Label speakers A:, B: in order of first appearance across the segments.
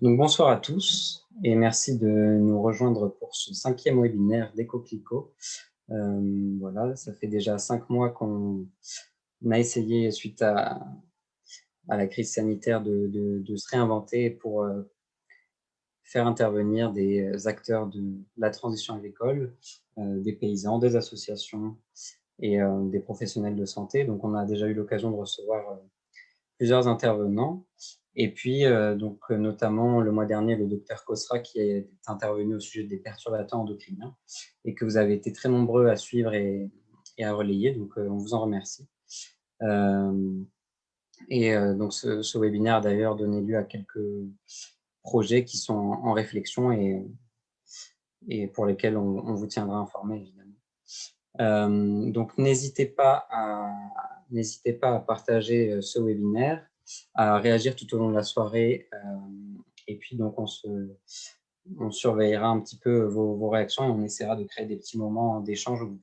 A: Donc, bonsoir à tous et merci de nous rejoindre pour ce 5e webinaire d'EcoClico. Voilà, ça fait déjà 5 mois qu'on a essayé, suite à la crise sanitaire, de se réinventer pour faire intervenir des acteurs de la transition agricole, des paysans, des associations et des professionnels de santé. Donc, on a déjà eu l'occasion de recevoir plusieurs intervenants. Et puis, notamment le mois dernier, le docteur Kosra qui est intervenu au sujet des perturbateurs endocriniens et que vous avez été très nombreux à suivre et à relayer. Donc, on vous en remercie. Donc, ce webinaire a d'ailleurs donné lieu à quelques projets qui sont en réflexion et pour lesquels on vous tiendra informé, évidemment. Donc, n'hésitez pas à partager ce webinaire, à réagir tout au long de la soirée. Et puis, donc, on surveillera un petit peu vos réactions et on essaiera de créer des petits moments d'échange où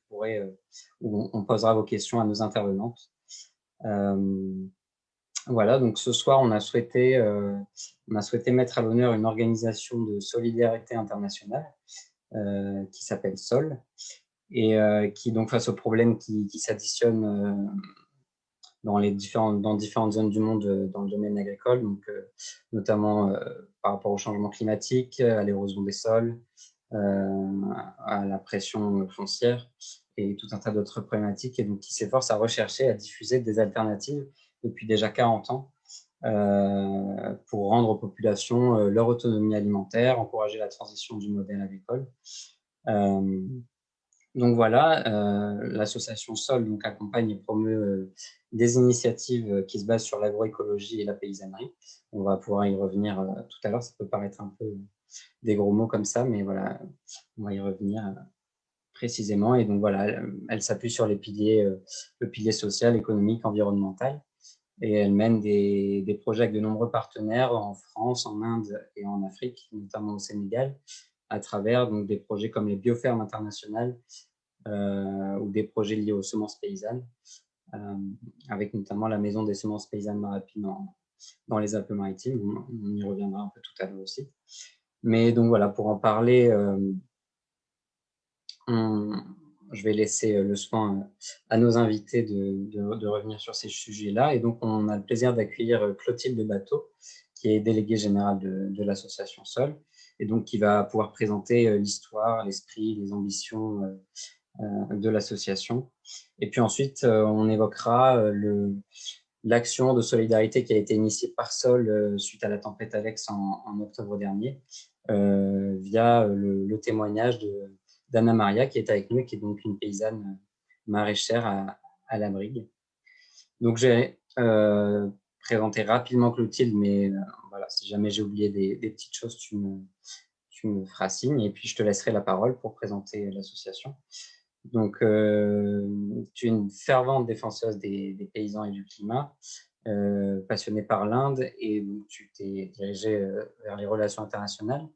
A: on posera vos questions à nos intervenantes. Voilà, donc ce soir, on a souhaité mettre à l'honneur une organisation de solidarité internationale qui s'appelle SOL et qui, donc, face aux problèmes qui s'additionnent dans différentes zones du monde dans le domaine agricole, donc notamment par rapport au changement climatique, à l'érosion des sols, à la pression foncière et tout un tas d'autres problématiques, et donc qui s'efforce à rechercher, à diffuser des alternatives depuis déjà 40 ans pour rendre aux populations leur autonomie alimentaire, encourager la transition du modèle agricole. Donc voilà, l'association SOL donc accompagne et promeut des initiatives qui se basent sur l'agroécologie et la paysannerie. On va pouvoir y revenir tout à l'heure, ça peut paraître un peu des gros mots comme ça, mais voilà, on va y revenir précisément. Et donc voilà, elle s'appuie sur les piliers, le pilier social, économique, environnemental, et elle mène des projets avec de nombreux partenaires en France, en Inde et en Afrique, notamment au Sénégal, à travers donc des projets comme les biofermes internationales, ou des projets liés aux semences paysannes, avec notamment la maison des semences paysannes Marapy dans les Alpes-Maritimes. On y reviendra un peu tout à l'heure aussi. Mais donc voilà, pour en parler, je vais laisser le soin à nos invités de revenir sur ces sujets-là. Et donc, on a le plaisir d'accueillir Clotilde Bateau, qui est déléguée générale de l'association SOL, et donc qui va pouvoir présenter l'histoire, l'esprit, les ambitions de l'association. Et puis ensuite, on évoquera l'action de solidarité qui a été initiée par SOL suite à la tempête Alex en octobre dernier, via le témoignage d'Anna Maria qui est avec nous et qui est donc une paysanne maraîchère à la Brigue. Donc j'ai présenté rapidement Clotilde, mais voilà, si jamais j'ai oublié des petites choses, tu me feras signe, et puis je te laisserai la parole pour présenter l'association. Donc, tu es une fervente défenseuse des paysans et du climat, passionnée par l'Inde, et tu t'es dirigée vers les relations internationales.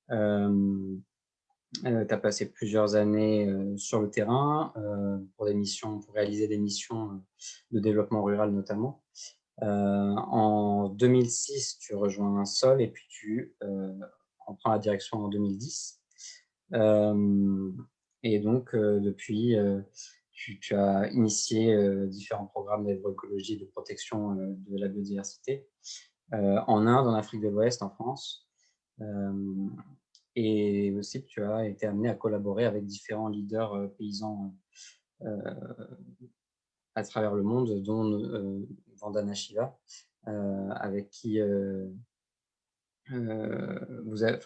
A: Tu as passé plusieurs années sur le terrain pour réaliser des missions de développement rural notamment. En 2006, tu rejoins SOL et puis tu en prends la direction en 2010. Et donc, depuis, tu as initié différents programmes d'agroécologie et de protection de la biodiversité en Inde, en Afrique de l'Ouest, en France. Et aussi, tu as été amené à collaborer avec différents leaders paysans à travers le monde, dont Vandana Shiva, avec qui avec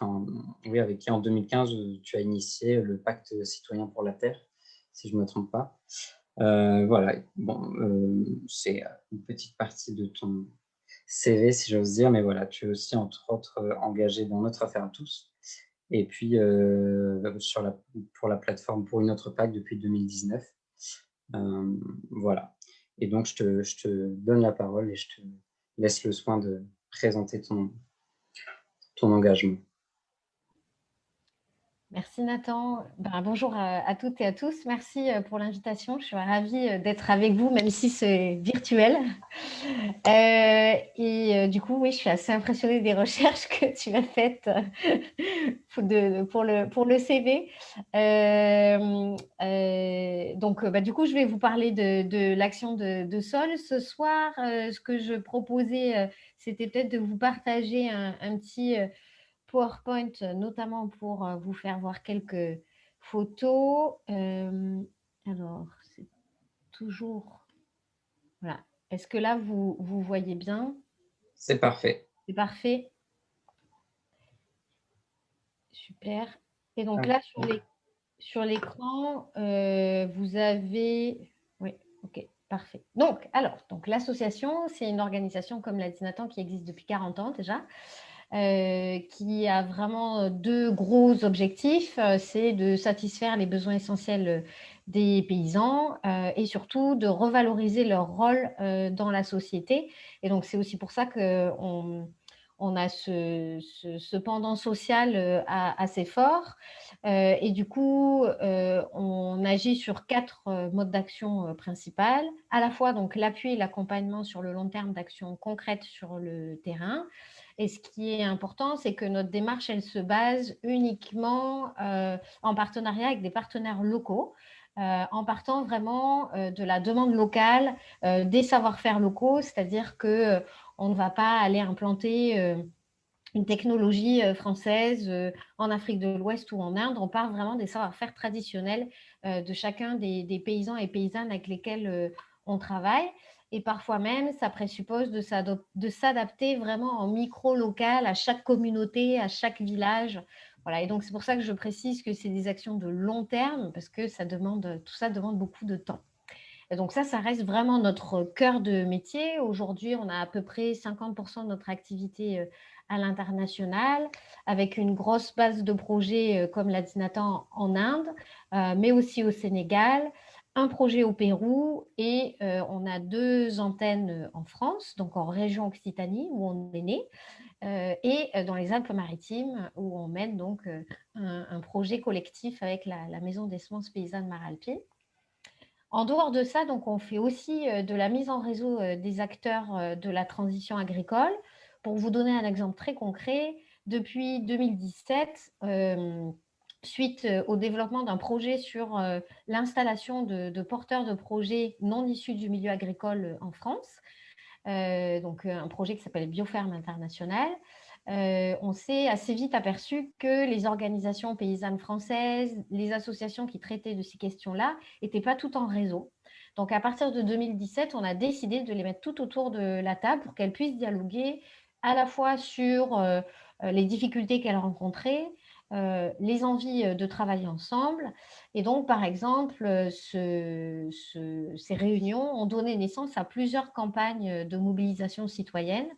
A: qui en 2015 tu as initié le pacte citoyen pour la Terre, si je ne me trompe pas. Voilà, bon, c'est une petite partie de ton CV, si j'ose dire, mais voilà, tu es aussi entre autres engagé dans Notre Affaire à tous, et puis pour la plateforme Pour une autre PAC depuis 2019. Voilà. Et donc, je te donne la parole et je te laisse le soin de présenter ton engagement.
B: Merci Nathan. Bonjour à toutes et à tous. Merci pour l'invitation. Je suis ravie d'être avec vous, même si c'est virtuel. Du coup, oui, je suis assez impressionnée des recherches que tu as faites pour le CV. Du coup, je vais vous parler de l'action de Sol. Ce soir, ce que je proposais, c'était peut-être de vous partager un petit PowerPoint, notamment pour vous faire voir quelques photos. Alors, c'est toujours... Voilà. Est-ce que là, vous voyez bien?
A: C'est parfait.
B: C'est parfait. Super. Et donc
A: Hop.
B: là, sur l'écran, vous avez... Oui, ok, parfait. Donc l'association, c'est une organisation, comme l'a dit Nathan, qui existe depuis 40 ans déjà, qui a vraiment deux gros objectifs. C'est de satisfaire les besoins essentiels des paysans et surtout de revaloriser leur rôle dans la société. Et donc, c'est aussi pour ça qu'on a ce pendant social assez fort. Et du coup, on agit sur quatre modes d'action principales, à la fois donc l'appui et l'accompagnement sur le long terme d'actions concrètes sur le terrain. Et ce qui est important, c'est que notre démarche, elle se base uniquement en partenariat avec des partenaires locaux, en partant vraiment de la demande locale, des savoir-faire locaux, c'est-à-dire que on ne va pas aller implanter une technologie française en Afrique de l'Ouest ou en Inde. On part vraiment des savoir-faire traditionnels de chacun des paysans et paysannes avec lesquels on travaille. Et parfois même, ça présuppose de s'adapter vraiment en micro-local à chaque communauté, à chaque village. Voilà. Et donc, c'est pour ça que je précise que c'est des actions de long terme, parce que tout ça demande beaucoup de temps. Et donc ça reste vraiment notre cœur de métier. Aujourd'hui, on a à peu près 50% de notre activité à l'international, avec une grosse base de projets, comme l'a dit Nathan, en Inde, mais aussi au Sénégal, un projet au Pérou et on a deux antennes en France, donc en région Occitanie, où on est né, et dans les Alpes-Maritimes, où on mène donc un projet collectif avec la Maison des semences paysannes Maralpied. En dehors de ça, donc, on fait aussi de la mise en réseau des acteurs de la transition agricole. Pour vous donner un exemple très concret, depuis 2017, suite au développement d'un projet sur l'installation de porteurs de projets non issus du milieu agricole en France, donc un projet qui s'appelle Bioferme International, on s'est assez vite aperçu que les organisations paysannes françaises, les associations qui traitaient de ces questions-là, n'étaient pas toutes en réseau. Donc, à partir de 2017, on a décidé de les mettre tout autour de la table pour qu'elles puissent dialoguer à la fois sur les difficultés qu'elles rencontraient, les envies de travailler ensemble. Et donc, par exemple, ces réunions ont donné naissance à plusieurs campagnes de mobilisation citoyenne,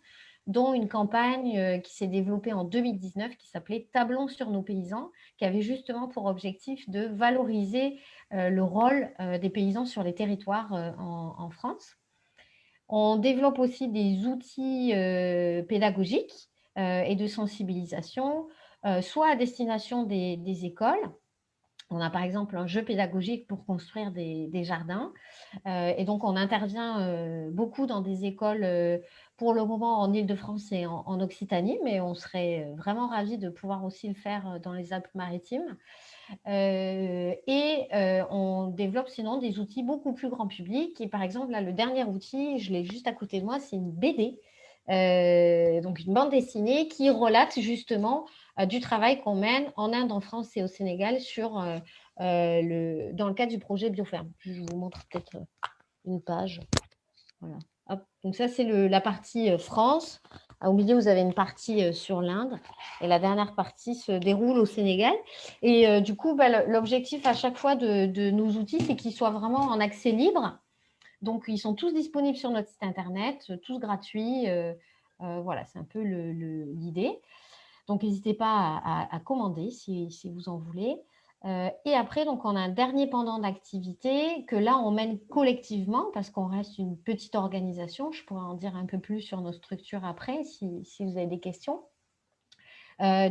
B: dont une campagne qui s'est développée en 2019 qui s'appelait Tablons sur nos paysans, qui avait justement pour objectif de valoriser le rôle des paysans sur les territoires en France. On développe aussi des outils pédagogiques et de sensibilisation, soit à destination des écoles. On a par exemple un jeu pédagogique pour construire des jardins. Et donc, on intervient beaucoup dans des écoles, pour le moment en Île-de-France et en Occitanie, mais on serait vraiment ravis de pouvoir aussi le faire dans les Alpes-Maritimes. On développe sinon des outils beaucoup plus grand public. Et par exemple, là, le dernier outil, je l'ai juste à côté de moi, c'est une BD. Donc une bande dessinée qui relate justement du travail qu'on mène en Inde, en France et au Sénégal dans le cadre du projet Bioferme. Je vous montre peut-être une page. Voilà. Hop. Donc ça, c'est la partie France. Au milieu, vous avez une partie sur l'Inde. Et la dernière partie se déroule au Sénégal. Et du coup, l'objectif à chaque fois de nos outils, c'est qu'ils soient vraiment en accès libre. Donc, ils sont tous disponibles sur notre site Internet, tous gratuits. Voilà, c'est un peu l'idée. Donc, n'hésitez pas à commander si vous en voulez. Et après, donc, on a un dernier pendant d'activité que là, on mène collectivement parce qu'on reste une petite organisation. Je pourrais en dire un peu plus sur nos structures après si vous avez des questions.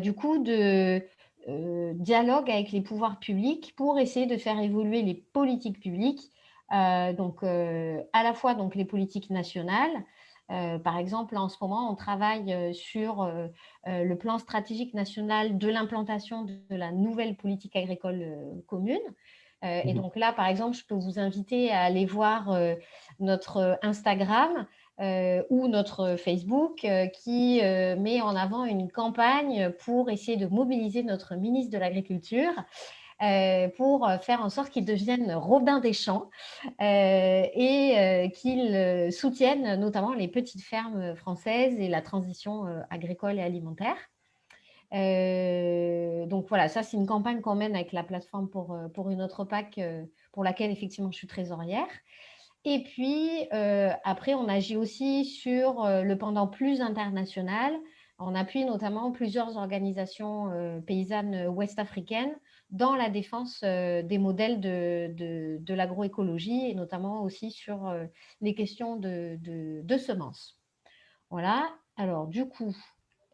B: Du coup, dialogue avec les pouvoirs publics pour essayer de faire évoluer les politiques publiques, donc à la fois donc, les politiques nationales. Par exemple, en ce moment, on travaille sur le plan stratégique national de l'implantation de la nouvelle politique agricole commune. Et donc là, par exemple, je peux vous inviter à aller voir notre Instagram ou notre Facebook qui met en avant une campagne pour essayer de mobiliser notre ministre de l'Agriculture pour faire en sorte qu'il devienne Robin des Champs et qu'il soutienne notamment les petites fermes françaises et la transition agricole et alimentaire. Donc voilà, ça c'est une campagne qu'on mène avec la plateforme pour une autre PAC pour laquelle effectivement je suis trésorière. Et puis après, on agit aussi sur le pendant plus international. On appuie notamment plusieurs organisations paysannes ouest-africaines dans la défense des modèles de l'agroécologie et notamment aussi sur les questions de semences. Voilà. Alors du coup,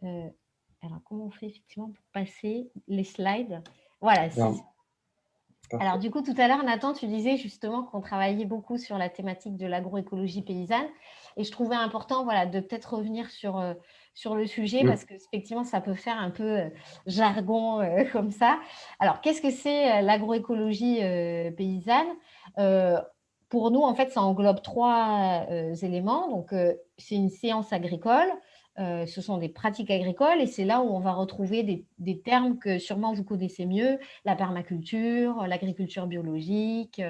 B: alors comment on fait effectivement pour passer les slides? Voilà. Alors, du coup, tout à l'heure, Nathan, tu disais justement qu'on travaillait beaucoup sur la thématique de l'agroécologie paysanne. Et je trouvais important voilà, de peut-être revenir sur le sujet parce qu'effectivement, ça peut faire un peu jargon comme ça. Alors, qu'est-ce que c'est l'agroécologie paysanne? Pour nous, en fait, ça englobe trois éléments. Donc, c'est une science agricole. Ce sont des pratiques agricoles et c'est là où on va retrouver des termes que sûrement vous connaissez mieux, la permaculture, l'agriculture biologique,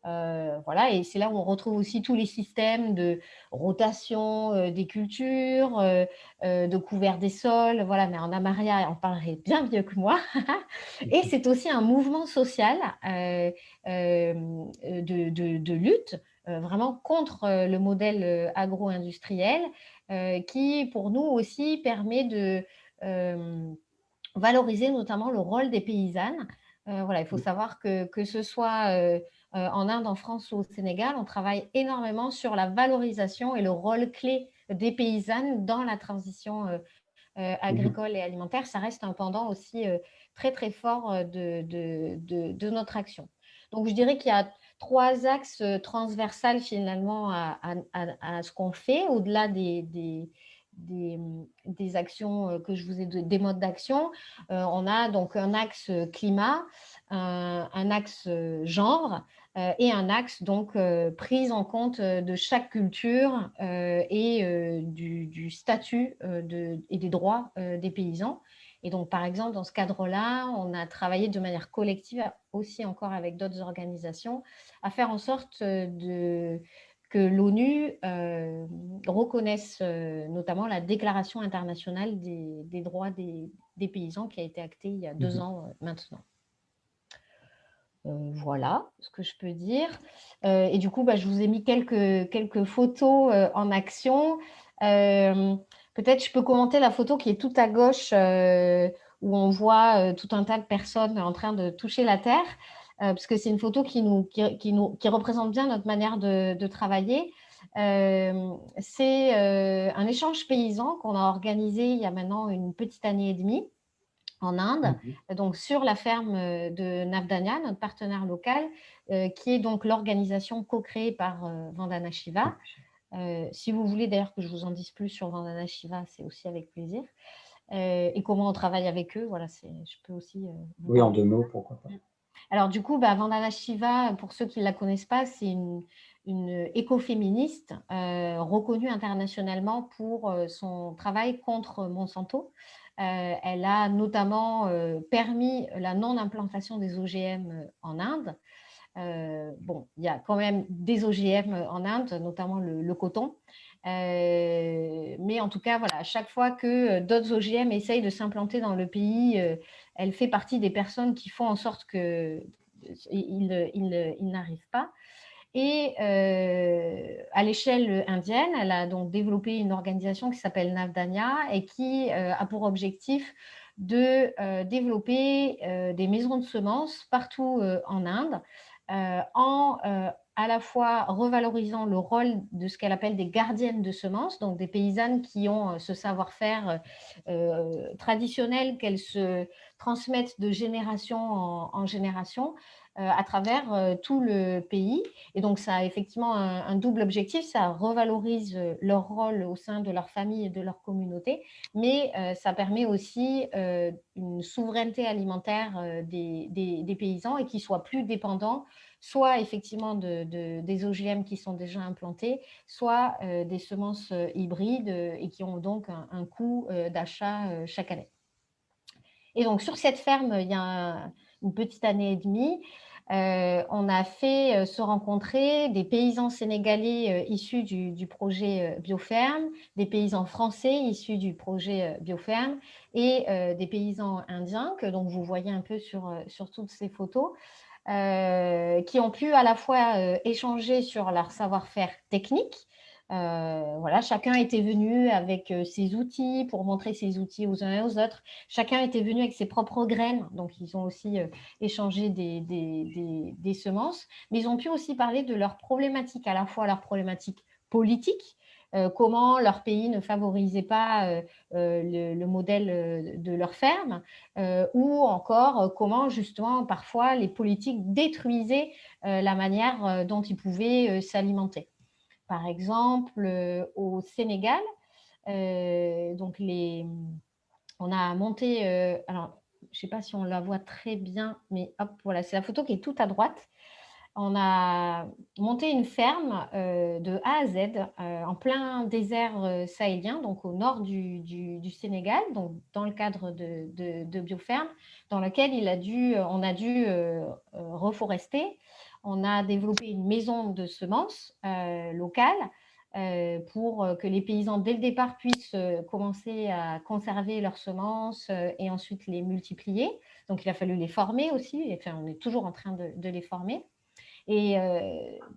B: voilà, et c'est là où on retrouve aussi tous les systèmes de rotation des cultures, de couvert des sols, voilà, mais Anna Maria en parlerait bien mieux que moi. Et c'est aussi un mouvement social de lutte vraiment contre le modèle agro-industriel qui, pour nous aussi, permet de valoriser notamment le rôle des paysannes. Voilà, il faut savoir que ce soit en Inde, en France ou au Sénégal, on travaille énormément sur la valorisation et le rôle clé des paysannes dans la transition agricole et alimentaire. Ça reste un pendant aussi très, très fort de notre action. Donc, je dirais qu'il y a trois axes transversales finalement à ce qu'on fait, au-delà des actions que je vous ai données, des modes d'action. On a donc un axe climat, un axe genre et un axe donc prise en compte de chaque culture et du statut et des droits des paysans. Et donc, par exemple, dans ce cadre-là, on a travaillé de manière collective, aussi encore avec d'autres organisations, à faire en sorte que l'ONU reconnaisse notamment la Déclaration internationale des droits des paysans qui a été actée il y a 2 ans maintenant. Voilà ce que je peux dire. Et du coup, je vous ai mis quelques photos en action. Peut-être je peux commenter la photo qui est tout à gauche où on voit tout un tas de personnes en train de toucher la terre, parce que c'est une photo qui représente bien notre manière de travailler. C'est un échange paysan qu'on a organisé il y a maintenant une petite année et demie en Inde, donc sur la ferme de Navdanya, notre partenaire local, qui est donc l'organisation co-créée par Vandana Shiva. Si vous voulez d'ailleurs que je vous en dise plus sur Vandana Shiva, c'est aussi avec plaisir. Et comment on travaille avec eux, voilà, je peux aussi vous
A: Oui, en
B: parler.
A: 2 mots, pourquoi pas.
B: Alors du coup, Vandana Shiva, pour ceux qui ne la connaissent pas, c'est une écoféministe reconnue internationalement pour son travail contre Monsanto. Elle a notamment permis la non-implantation des OGM en Inde. Bon, il y a quand même des OGM en Inde, notamment le coton. Mais en tout cas, voilà, à chaque fois que d'autres OGM essayent de s'implanter dans le pays, elle fait partie des personnes qui font en sorte qu'ils n'arrivent pas. Et à l'échelle indienne, elle a donc développé une organisation qui s'appelle Navdanya et qui a pour objectif de développer des maisons de semences partout en Inde en à la fois revalorisant le rôle de ce qu'elle appelle des gardiennes de semences, donc des paysannes qui ont ce savoir-faire traditionnel qu'elles se transmettent de génération en génération à travers tout le pays. Et donc, ça a effectivement un double objectif. Ça revalorise leur rôle au sein de leur famille et de leur communauté, mais ça permet aussi une souveraineté alimentaire des paysans et qu'ils soient plus dépendants soit effectivement des OGM qui sont déjà implantés, soit des semences hybrides et qui ont donc un coût d'achat chaque année. Et donc, sur cette ferme, il y a une petite année et demie, on a fait se rencontrer des paysans sénégalais issus du projet Bioferme, des paysans français issus du projet Bioferme et des paysans indiens, que donc vous voyez un peu sur toutes ces photos, qui ont pu à la fois échanger sur leur savoir-faire technique. Voilà, chacun était venu avec ses outils pour montrer ses outils aux uns et aux autres. Chacun était venu avec ses propres graines, donc ils ont aussi échangé des semences, mais ils ont pu aussi parler de leurs problématiques, à la fois leurs problématiques politiques, comment leur pays ne favorisait pas le modèle de leur ferme, ou encore comment justement parfois les politiques détruisaient la manière dont ils pouvaient s'alimenter. Par exemple, au Sénégal, donc on a monté, alors je ne sais pas si on la voit très bien, mais hop, voilà, c'est la photo qui est tout à droite. On a monté une ferme de A à Z en plein désert sahélien, donc au nord du Sénégal, donc dans le cadre de Bioferme, dans lequel on a dû reforester. On a développé une maison de semences locale pour que les paysans, dès le départ, puissent commencer à conserver leurs semences et ensuite les multiplier. Donc, il a fallu les former aussi. Enfin, on est toujours en train de les former. Et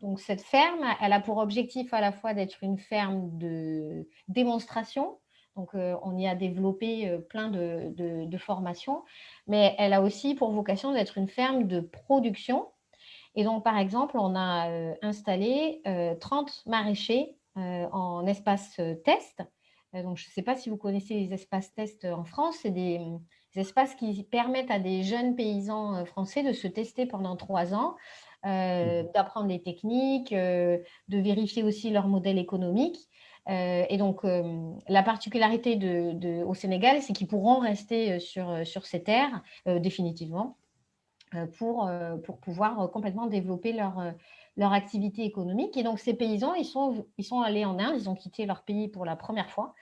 B: donc, cette ferme, elle a pour objectif à la fois d'être une ferme de démonstration. Donc, on y a développé plein de formations, mais elle a aussi pour vocation d'être une ferme de production. Et donc, par exemple, on a installé 30 maraîchers en espace test. Donc, je ne sais pas si vous connaissez les espaces test en France. C'est des espaces qui permettent à des jeunes paysans français de se tester pendant 3 ans, d'apprendre les techniques, de vérifier aussi leur modèle économique. Et donc, la particularité au Sénégal, c'est qu'ils pourront rester sur ces terres définitivement pour pouvoir complètement développer leur activité économique. Et donc, ces paysans, ils sont allés en Inde, ils ont quitté leur pays pour la première fois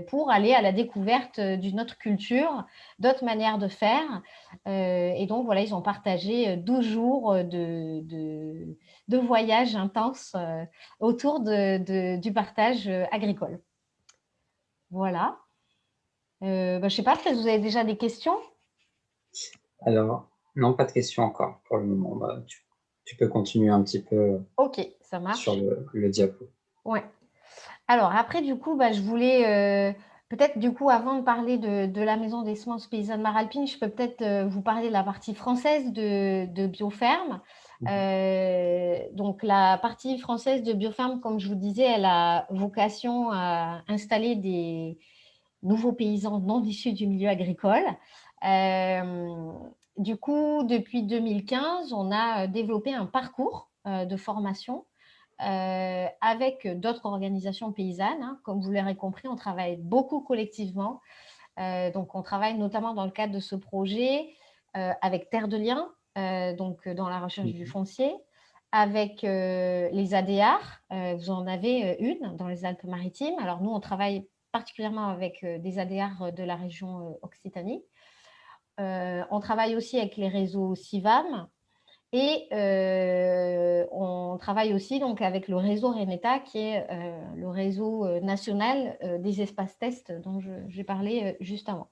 B: pour aller à la découverte d'une autre culture, d'autres manières de faire. Et donc, voilà, ils ont partagé 12 jours de voyage intense autour du partage agricole. Voilà. Je ne sais pas, peut-être vous avez déjà des questions?
A: Alors, non, pas de questions encore pour le moment. Bah, tu peux continuer un petit peu
B: Ok, ça
A: sur
B: marche.
A: le diapo.
B: Ouais. Alors après, du coup, je voulais peut-être, du coup, avant de parler de la maison des semences paysannes Maralpine, je peux peut-être vous parler de la partie française de Bioferme. Donc, la partie française de Bioferme, comme je vous disais, elle a vocation à installer des nouveaux paysans non issus du milieu agricole. Du coup, depuis 2015, on a développé un parcours de formation avec d'autres organisations paysannes. Hein. Comme vous l'aurez compris, on travaille beaucoup collectivement. Donc, on travaille notamment dans le cadre de ce projet avec Terre de Liens, donc dans la recherche du foncier, avec les ADR. Vous en avez une dans les Alpes-Maritimes. Alors, nous, on travaille particulièrement avec des ADR de la région Occitanie. On travaille aussi avec les réseaux CIVAM, et on travaille aussi donc avec le réseau RENETA, qui est le réseau national des espaces tests dont j'ai parlé juste avant.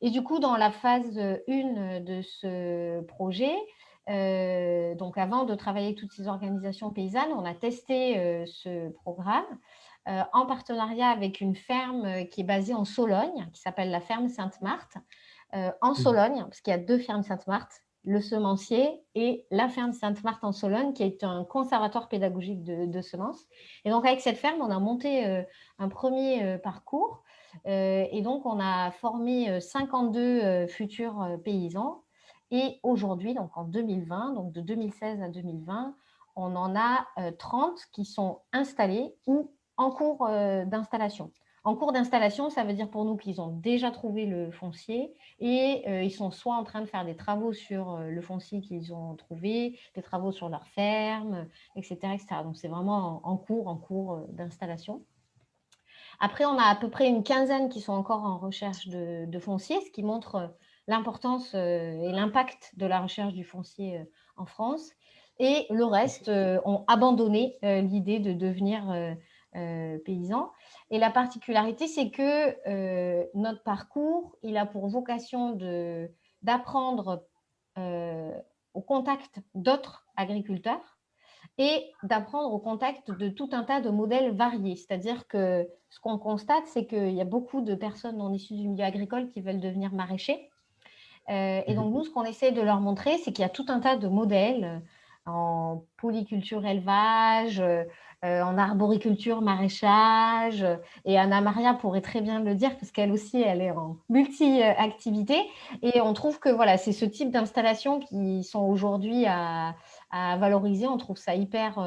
B: Et du coup, dans la phase 1 de ce projet, donc avant de travailler avec toutes ces organisations paysannes, on a testé ce programme en partenariat avec une ferme qui est basée en Sologne, qui s'appelle la ferme Sainte-Marthe, en Sologne, parce qu'il y a 2 fermes Sainte-Marthe. le semencier et la ferme Sainte-Marthe-en-Sologne, qui est un conservatoire pédagogique de semences. Et donc, avec cette ferme, on a monté un premier parcours. Et donc, on a formé 52 futurs paysans. Et aujourd'hui, donc en 2020, donc de 2016 à 2020, on en a 30 qui sont installés ou en cours d'installation. En cours d'installation, ça veut dire pour nous qu'ils ont déjà trouvé le foncier et ils sont soit en train de faire des travaux sur le foncier qu'ils ont trouvé, des travaux sur leur ferme, etc. etc. Donc, c'est vraiment en cours d'installation. Après, on a à peu près une quinzaine qui sont encore en recherche de foncier, ce qui montre l'importance et l'impact de la recherche du foncier en France. Et le reste ont abandonné l'idée de devenir paysan. Et la particularité, c'est que notre parcours, il a pour vocation d'apprendre au contact d'autres agriculteurs et d'apprendre au contact de tout un tas de modèles variés. C'est-à-dire que ce qu'on constate, c'est qu'il y a beaucoup de personnes non issues du milieu agricole qui veulent devenir maraîchers. Et donc, nous, ce qu'on essaie de leur montrer, c'est qu'il y a tout un tas de modèles en polyculture élevage, en arboriculture maraîchage. Et Anna Maria pourrait très bien le dire, parce qu'elle aussi, elle est en multi-activité. Et on trouve que voilà, c'est ce type d'installations qui sont aujourd'hui à valoriser. On trouve ça hyper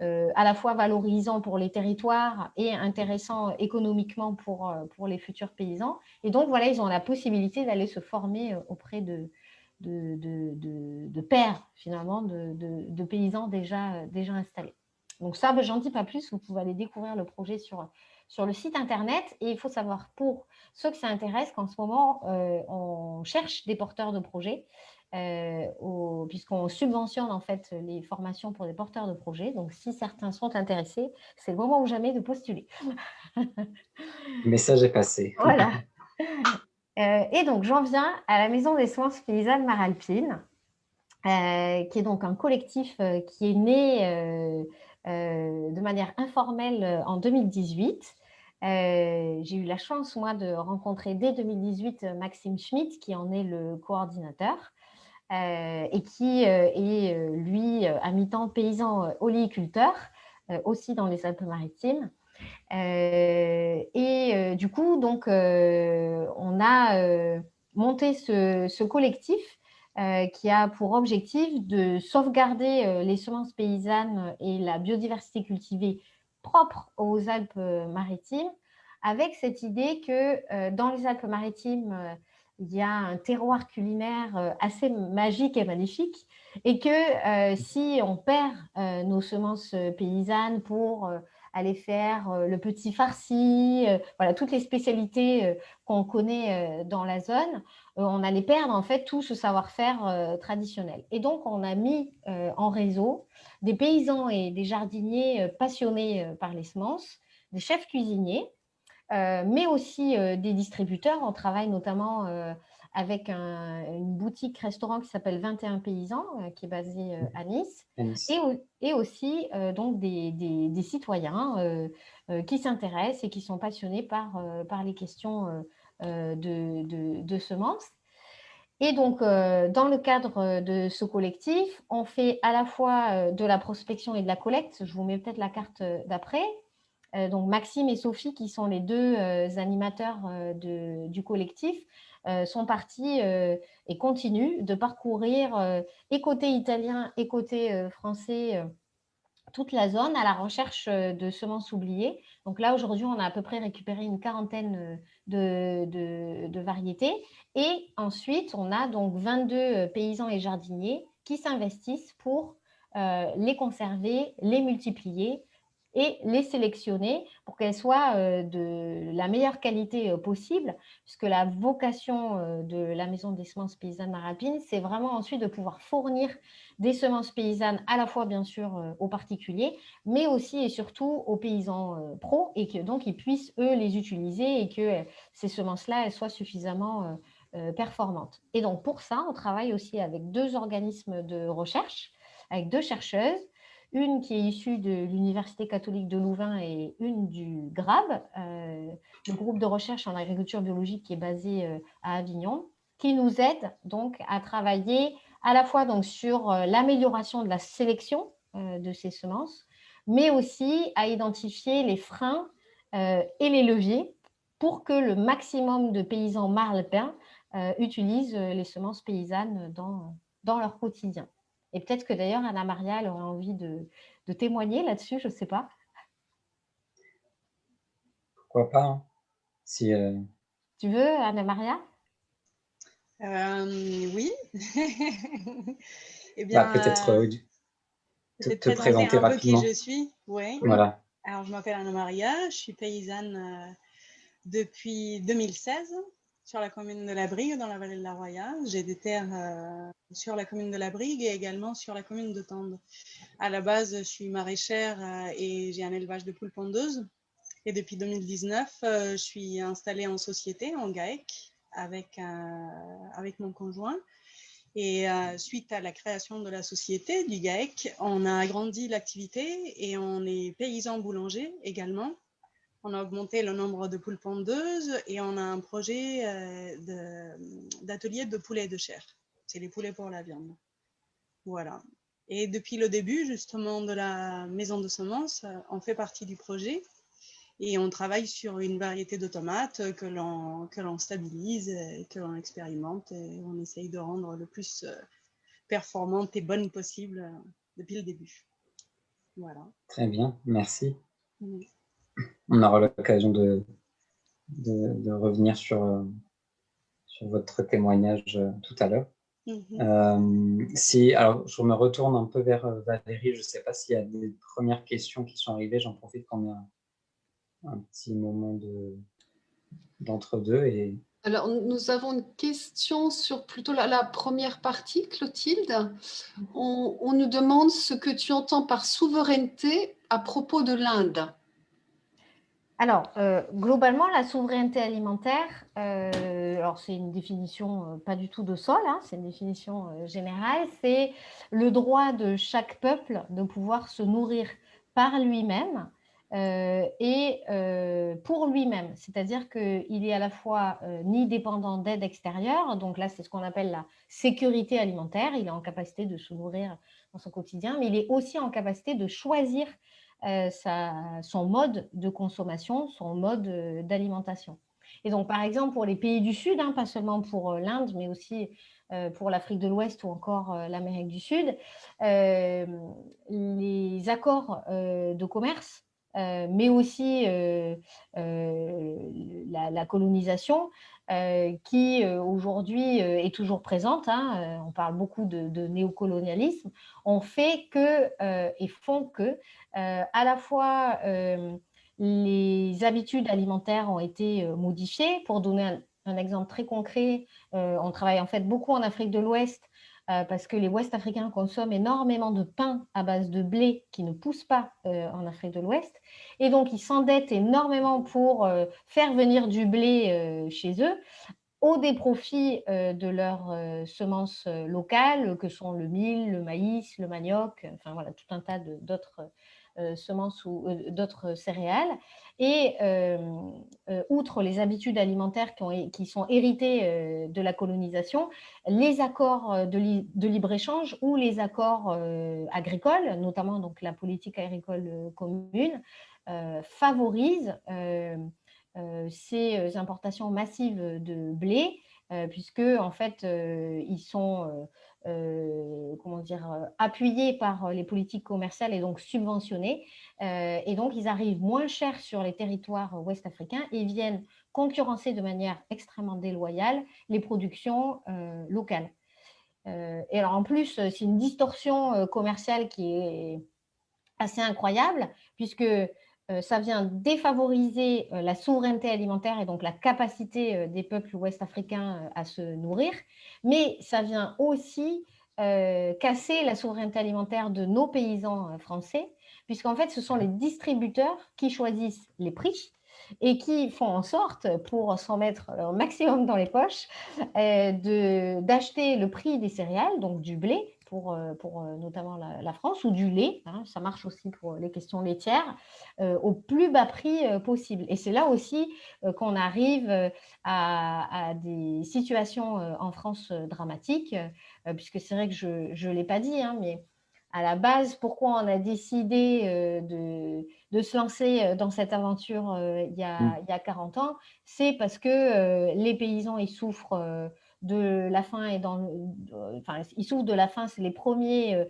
B: à la fois valorisant pour les territoires et intéressant économiquement pour les futurs paysans. Et donc, voilà, ils ont la possibilité d'aller se former auprès de pairs, finalement, de paysans déjà installés. Donc ça, j'en dis pas plus, vous pouvez aller découvrir le projet sur le site internet. Et il faut savoir, pour ceux que ça intéresse, qu'en ce moment, on cherche des porteurs de projets, puisqu'on subventionne en fait les formations pour des porteurs de projets. Donc, si certains sont intéressés, c'est le moment ou jamais de postuler.
A: Le message est passé.
B: Voilà. Et donc, j'en viens à la Maison des semences paysannes Maralpine, qui est donc un collectif qui est né de manière informelle en 2018. J'ai eu la chance, moi, de rencontrer dès 2018 Maxime Schmitt, qui en est le coordinateur, et qui est, lui, à mi-temps paysan oléiculteur, aussi dans les Alpes-Maritimes. Du coup, donc, on a monté ce collectif qui a pour objectif de sauvegarder les semences paysannes et la biodiversité cultivée propre aux Alpes-Maritimes, avec cette idée que dans les Alpes-Maritimes, il y a un terroir culinaire assez magique et magnifique, et que si on perd nos semences paysannes pour aller faire le petit farci, voilà, toutes les spécialités qu'on connaît dans la zone, on allait perdre en fait tout ce savoir-faire traditionnel. Et donc, on a mis en réseau des paysans et des jardiniers passionnés par les semences, des chefs cuisiniers, mais aussi des distributeurs. On travaille notamment avec une boutique-restaurant qui s'appelle 21 Paysans, qui est basée à Nice, et aussi donc des citoyens qui s'intéressent et qui sont passionnés par les questions de semences. Et donc, dans le cadre de ce collectif, on fait à la fois de la prospection et de la collecte. Je vous mets peut-être la carte d'après. Donc Maxime et Sophie, qui sont les deux animateurs du collectif, sont partis et continuent de parcourir et côté italien et côté français toute la zone à la recherche de semences oubliées. Donc là, aujourd'hui, on a à peu près récupéré une quarantaine de variétés. Et ensuite, on a donc 22 paysans et jardiniers qui s'investissent pour les conserver, les multiplier et les sélectionner pour qu'elles soient de la meilleure qualité possible, puisque la vocation de la Maison des semences paysannes Maralpine, c'est vraiment ensuite de pouvoir fournir des semences paysannes à la fois bien sûr aux particuliers, mais aussi et surtout aux paysans pros, et que donc ils puissent eux les utiliser et que ces semences-là elles soient suffisamment performantes. Et donc pour ça, on travaille aussi avec deux organismes de recherche, avec deux chercheuses, une qui est issue de l'Université catholique de Louvain et une du GRAB, le groupe de recherche en agriculture biologique qui est basé à Avignon, qui nous aide donc à travailler à la fois donc, sur l'amélioration de la sélection de ces semences, mais aussi à identifier les freins et les leviers pour que le maximum de paysans marlepins utilisent les semences paysannes dans leur quotidien. Et peut-être que d'ailleurs, Anna Maria, elle aurait envie de témoigner là-dessus, je ne sais pas.
A: Pourquoi pas, hein. Si,
B: Tu veux, Anna Maria?
C: Oui. Eh
A: bah,
C: bien,
A: peut-être
C: peut-être
A: te
C: présenter
A: présenter
C: un peu qui
A: rapidement.
C: je suis. Ouais.
B: Oui.
A: Voilà,
C: Alors, je m'appelle Anna Maria, je suis paysanne depuis 2016 sur la commune de la Brigue, dans la vallée de la Roya. J'ai des terres sur la commune de la Brigue et également sur la commune de Tende. À la base, je suis maraîchère et j'ai un élevage de poules pondeuses. Et depuis 2019, je suis installée en société, en GAEC, avec mon conjoint. Et suite à la création de la société, du GAEC, on a agrandi l'activité et on est paysan boulanger également. On a augmenté le nombre de poules pondeuses et on a un projet d'atelier de poulet de chair. C'est les poulets pour la viande. Voilà. Et depuis le début, justement, de la maison de semences, on fait partie du projet et on travaille sur une variété de tomates que l'on stabilise, et que l'on expérimente et on essaye de rendre le plus performante et bonne possible depuis le début. Voilà.
A: très bien, merci.
C: Mmh.
A: On aura l'occasion de revenir sur votre témoignage tout à l'heure. Alors, je me retourne un peu vers Valérie. Je ne sais pas s'il y a des premières questions qui sont arrivées. J'en profite qu'on ait un petit moment d'entre-deux.
D: Alors, nous avons une question sur plutôt la première partie, Clotilde. On nous demande ce que tu entends par souveraineté à propos de l'Inde.
B: Alors, globalement, la souveraineté alimentaire, alors c'est une définition pas du tout de sol, hein, c'est une définition générale, c'est le droit de chaque peuple de pouvoir se nourrir par lui-même et pour lui-même. C'est-à-dire qu'il est à la fois ni dépendant d'aide extérieure, donc là c'est ce qu'on appelle la sécurité alimentaire, il est en capacité de se nourrir dans son quotidien, mais il est aussi en capacité de choisir son mode de consommation, son mode d'alimentation. Et donc, par exemple, pour les pays du Sud, hein, pas seulement pour l'Inde, mais aussi pour l'Afrique de l'Ouest ou encore l'Amérique du Sud, les accords de commerce, mais aussi la colonisation, qui aujourd'hui est toujours présente, hein, on parle beaucoup de néocolonialisme, ont fait que et font que à la fois les habitudes alimentaires ont été modifiées. Pour donner un exemple très concret, on travaille en fait beaucoup en Afrique de l'Ouest parce que les Ouest-Africains consomment énormément de pain à base de blé qui ne pousse pas en Afrique de l'Ouest. Et donc, ils s'endettent énormément pour faire venir du blé chez eux au déprofit de leurs semences locales, que sont le mil, le maïs, le manioc, enfin voilà, tout un tas d'autres semences ou d'autres céréales. Et outre les habitudes alimentaires qui sont héritées de la colonisation, les accords de libre-échange ou les accords agricoles, notamment donc la politique agricole commune, favorisent ces importations massives de blé, puisque en fait, ils sont comment dire, appuyés par les politiques commerciales et donc subventionnés. Et donc, ils arrivent moins cher sur les territoires ouest-africains et viennent concurrencer de manière extrêmement déloyale les productions locales. Et alors, en plus, c'est une distorsion commerciale qui est assez incroyable, puisque ça vient défavoriser la souveraineté alimentaire et donc la capacité des peuples ouest-africains à se nourrir, mais ça vient aussi casser la souveraineté alimentaire de nos paysans français, puisqu'en fait, ce sont les distributeurs qui choisissent les prix et qui font en sorte, pour s'en mettre un maximum dans les poches, d'acheter le prix des céréales, donc du blé, pour notamment la France, ou du lait, hein, ça marche aussi pour les questions laitières, au plus bas prix possible. Et c'est là aussi qu'on arrive à des situations en France dramatiques, puisque c'est vrai que je ne l'ai pas dit, hein, mais à la base, pourquoi on a décidé de se lancer dans cette aventure il y a 40 ans, c'est parce que les paysans, ils souffrent de la faim enfin, ils souffrent de la faim, c'est les premières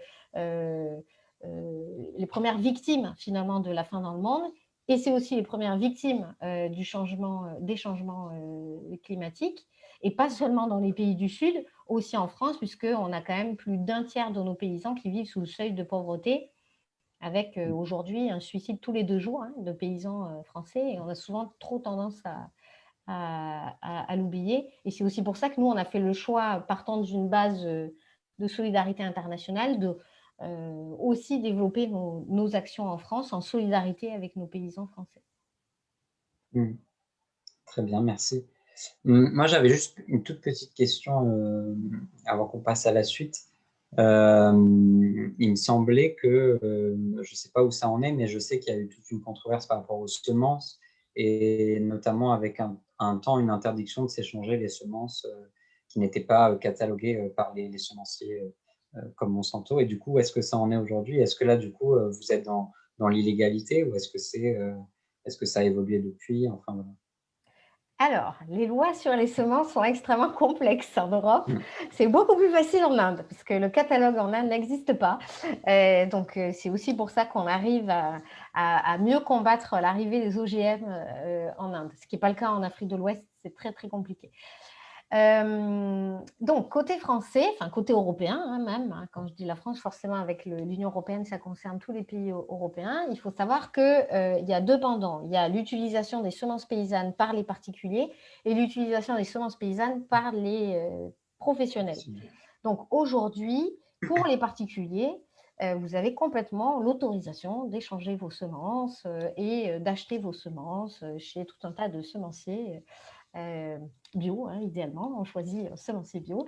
B: victimes finalement de la faim dans le monde, et c'est aussi les premières victimes des changements climatiques, et pas seulement dans les pays du Sud, aussi en France, puisqu'on a quand même plus d'un tiers de nos paysans qui vivent sous le seuil de pauvreté, avec aujourd'hui un suicide tous les 2 jours, hein, de paysans français, et on a souvent trop tendance à l'oublier. Et c'est aussi pour ça que nous, on a fait le choix, partant d'une base de solidarité internationale, de aussi développer nos actions en France en solidarité avec nos paysans français.
A: Très bien, merci. Moi, j'avais juste une toute petite question avant qu'on passe à la suite. Il me semblait que, je ne sais pas où ça en est, mais je sais qu'il y a eu toute une controverse par rapport aux semences, et notamment avec un temps une interdiction de s'échanger les semences qui n'étaient pas cataloguées par les semenciers comme Monsanto. Et du coup, est-ce que ça en est aujourd'hui? Est-ce que là, du coup, vous êtes dans l'illégalité, ou est-ce que ça a évolué depuis? Enfin, voilà.
B: Alors, les lois sur les semences sont extrêmement complexes en Europe. C'est beaucoup plus facile en Inde, parce que le catalogue en Inde n'existe pas. Donc, c'est aussi pour ça qu'on arrive à mieux combattre l'arrivée des OGM en Inde, ce qui n'est pas le cas en Afrique de l'Ouest. C'est très, très compliqué. Donc, côté français, enfin côté européen, hein, même, hein, quand je dis la France, forcément avec l'Union européenne, ça concerne tous les pays européens. Il faut savoir qu'il y a 2 pendants. Il y a l'utilisation des semences paysannes par les particuliers et l'utilisation des semences paysannes par les professionnels. Donc, aujourd'hui, pour les particuliers, vous avez complètement l'autorisation d'échanger vos semences et d'acheter vos semences chez tout un tas de semenciers bio, hein, idéalement, on choisit semencier bio.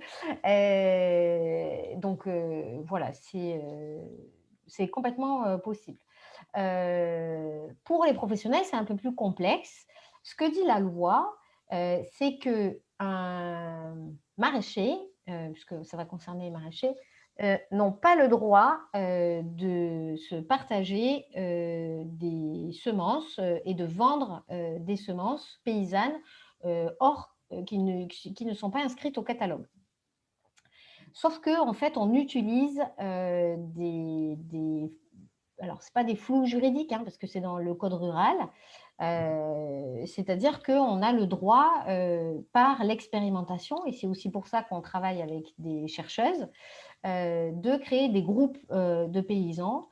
B: Donc, voilà, c'est complètement possible. Pour les professionnels, c'est un peu plus complexe. Ce que dit la loi, c'est qu'un maraîcher, puisque ça va concerner les maraîchers, n'ont pas le droit de se partager des semences et de vendre des semences paysannes qui ne sont pas inscrites au catalogue. Sauf qu'en fait, on utilise alors, ce n'est pas des flous juridiques, hein, parce que c'est dans le code rural, c'est-à-dire qu'on a le droit, par l'expérimentation, et c'est aussi pour ça qu'on travaille avec des chercheuses, de créer des groupes de paysans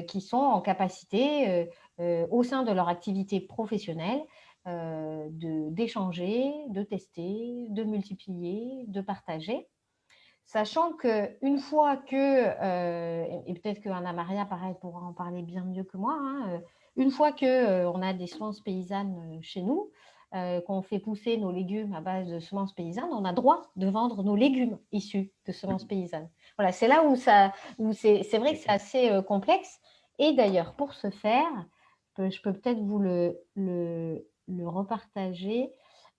B: qui sont en capacité, au sein de leur activité professionnelle, d'échanger, de tester, de multiplier, de partager. Sachant qu'une fois que, et peut-être que Anna Maria, pareil, pourra en parler bien mieux que moi, hein, une fois qu'on a des semences paysannes chez nous, qu'on fait pousser nos légumes à base de semences paysannes, on a droit de vendre nos légumes issus de semences paysannes. Voilà, c'est là où c'est vrai que c'est assez complexe. Et d'ailleurs, pour ce faire, je peux peut-être vous le repartager.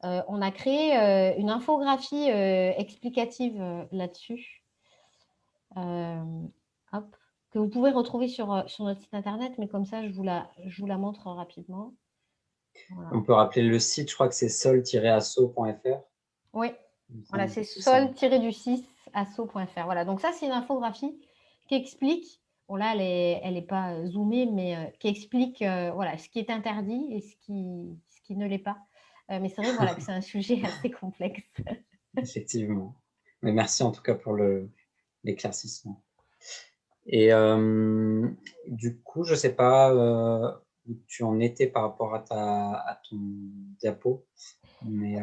B: On a créé une infographie explicative là-dessus, que vous pouvez retrouver sur notre site internet, mais comme ça, je vous la montre rapidement.
A: Voilà. On peut rappeler le site, je crois que c'est sol-asso.fr.
B: Oui, voilà, c'est sol-asso.fr. Voilà, donc ça, c'est une infographie qui explique, bon là, elle n'est pas zoomée, mais qui explique voilà, ce qui est interdit et ce qui ne l'est pas. Mais c'est vrai voilà, que c'est un sujet assez complexe.
A: Effectivement. Mais merci en tout cas pour l'éclaircissement. Et du coup, je ne sais pas où tu en étais par rapport à ton diapo. Mais,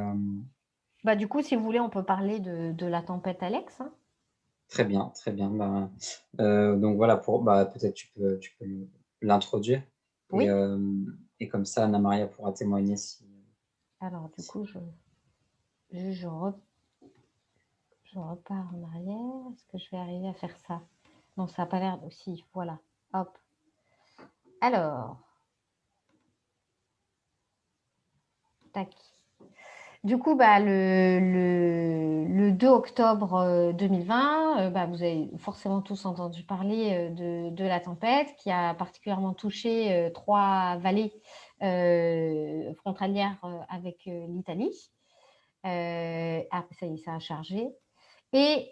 B: du coup, si vous voulez, on peut parler de la tempête Alex. Hein.
A: Très bien, très bien. Donc voilà, peut-être tu peux l'introduire.
B: Oui.
A: Et comme ça, Anna Maria pourra témoigner si...
B: Alors, du coup, je Je repars en arrière. Est-ce que je vais arriver à faire ça? Non, ça n'a pas l'air aussi. Voilà. Hop. Alors. Tac. Du coup, bah, le 2 octobre 2020, bah, vous avez forcément tous entendu parler de la tempête qui a particulièrement touché 3 vallées frontalières avec l'Italie. Après, ça y est, ça a chargé. Et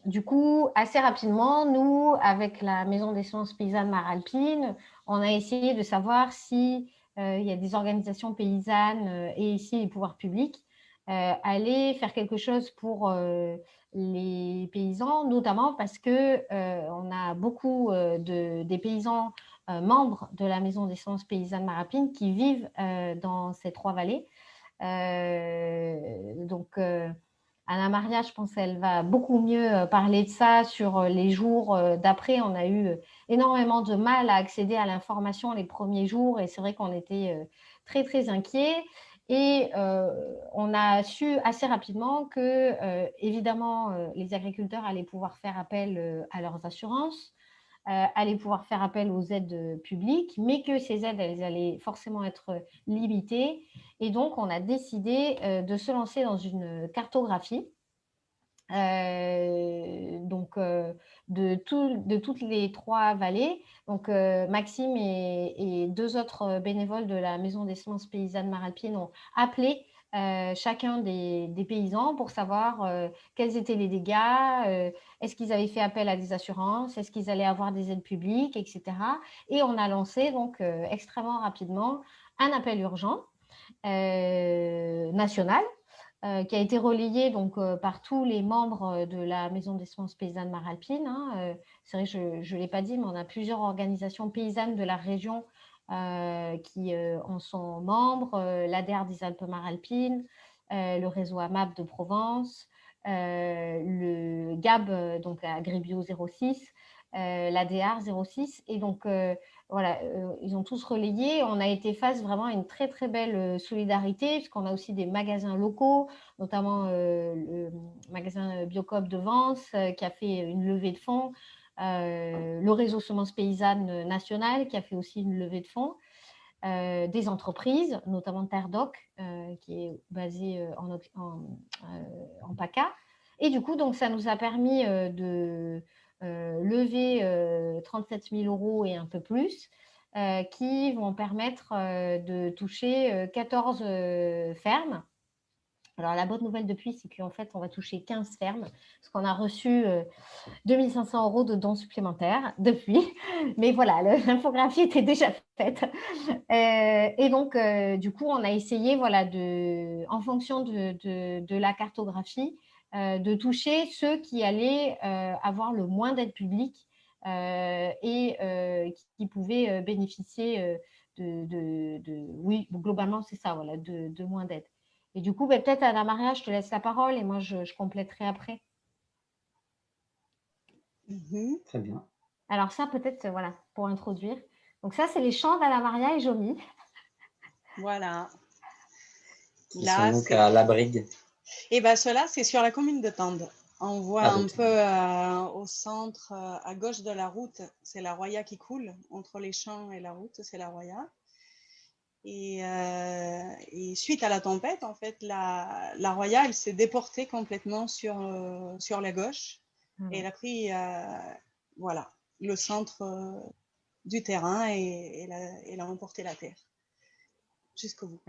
B: du coup, assez rapidement, nous, avec la Maison des sciences paysannes Maralpine, on a essayé de savoir si il y a des organisations paysannes et ici les pouvoirs publics allaient faire quelque chose pour les paysans, notamment parce que on a beaucoup des paysans membres de la Maison des sciences paysannes Maralpine qui vivent dans ces 3 vallées. Donc, Anna Maria, je pense qu'elle va beaucoup mieux parler de ça sur les jours d'après. On a eu énormément de mal à accéder à l'information les premiers jours et c'est vrai qu'on était très, très inquiets. Et on a su assez rapidement que, évidemment, les agriculteurs allaient pouvoir faire appel à leurs assurances, allaient pouvoir faire appel aux aides publiques, mais que ces aides, elles allaient forcément être limitées. Et donc, on a décidé de se lancer dans une cartographie de toutes les 3 vallées. Donc, Maxime et 2 autres bénévoles de la Maison des semences paysannes Maralpine ont appelé chacun des paysans pour savoir quels étaient les dégâts, est-ce qu'ils avaient fait appel à des assurances, est-ce qu'ils allaient avoir des aides publiques, etc. Et on a lancé donc extrêmement rapidement un appel urgent national qui a été relayé donc, par tous les membres de la Maison des semences paysannes Maralpine. Hein. C'est vrai, je ne l'ai pas dit, mais on a plusieurs organisations paysannes de la région qui en sont membres, l'ADER des Alpes-Maralpines, le réseau AMAP de Provence, le GAB, donc Agribio 06, l'ADR 06. Et donc, voilà, ils ont tous relayé. On a été face vraiment à une très, très belle solidarité, puisqu'on a aussi des magasins locaux, notamment le magasin Biocoop de Vence, qui a fait une levée de fonds, le réseau Semences Paysannes National, qui a fait aussi une levée de fonds, des entreprises, notamment Terdoc, qui est basée en PACA. Et du coup, donc, ça nous a permis de lever 37 000 € et un peu plus, qui vont permettre de toucher 14 fermes. Alors, la bonne nouvelle depuis, c'est qu'en fait, on va toucher 15 fermes, parce qu'on a reçu 2 500 € de dons supplémentaires depuis. Mais voilà, l'infographie était déjà faite. Et donc, du coup, on a essayé, voilà, en fonction de la cartographie, de toucher ceux qui allaient avoir le moins d'aide publique et qui pouvaient bénéficier oui, globalement, c'est ça, voilà, de moins d'aide. Et du coup, peut-être, Anna Maria, je te laisse la parole et moi, je compléterai après.
A: Très bien.
B: Alors ça, peut-être, voilà, pour introduire. Donc ça, c'est les chants d'Anna Maria et Jomi.
C: Voilà.
A: Qui
C: Là,
A: sont donc à la Brigue.
C: Et bien, cela, c'est sur la commune de Tende. On voit un peu au centre, à gauche de la route, c'est la Roya qui coule. Entre les champs et la route, c'est la Roya. Et suite à la tempête, en fait, la Roya, elle s'est déportée complètement sur la gauche. Et elle a pris voilà, le centre du terrain et elle a emporté la terre jusqu'au bout.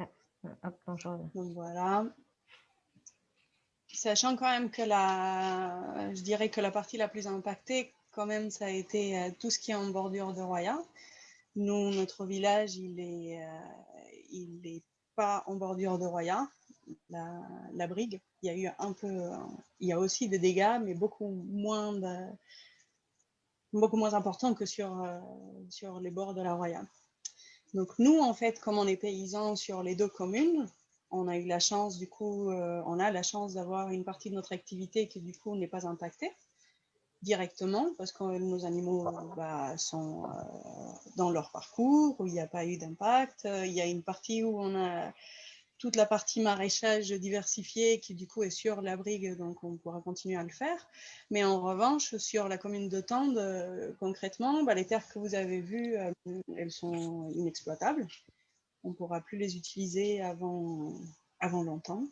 C: Donc voilà. Sachant quand même que je dirais que la partie la plus impactée, quand même, ça a été tout ce qui est en bordure de Roya. Nous, notre village, il est pas en bordure de Roya, la Brigue. Il y a eu il y a aussi des dégâts, mais beaucoup moins importants que sur les bords de la Roya. Donc nous, en fait, comme on est paysans sur les 2 communes, on a eu la chance, du coup, on a la chance d'avoir une partie de notre activité qui, du coup, n'est pas impactée directement parce que nos animaux sont dans leur parcours, où il n'y a pas eu d'impact. Il y a une partie où on a toute la partie maraîchage diversifié qui du coup est sur la brigue, donc on pourra continuer à le faire. Mais en revanche, sur la commune de Tende, concrètement, les terres que vous avez vues, elles sont inexploitables. On ne pourra plus les utiliser avant longtemps.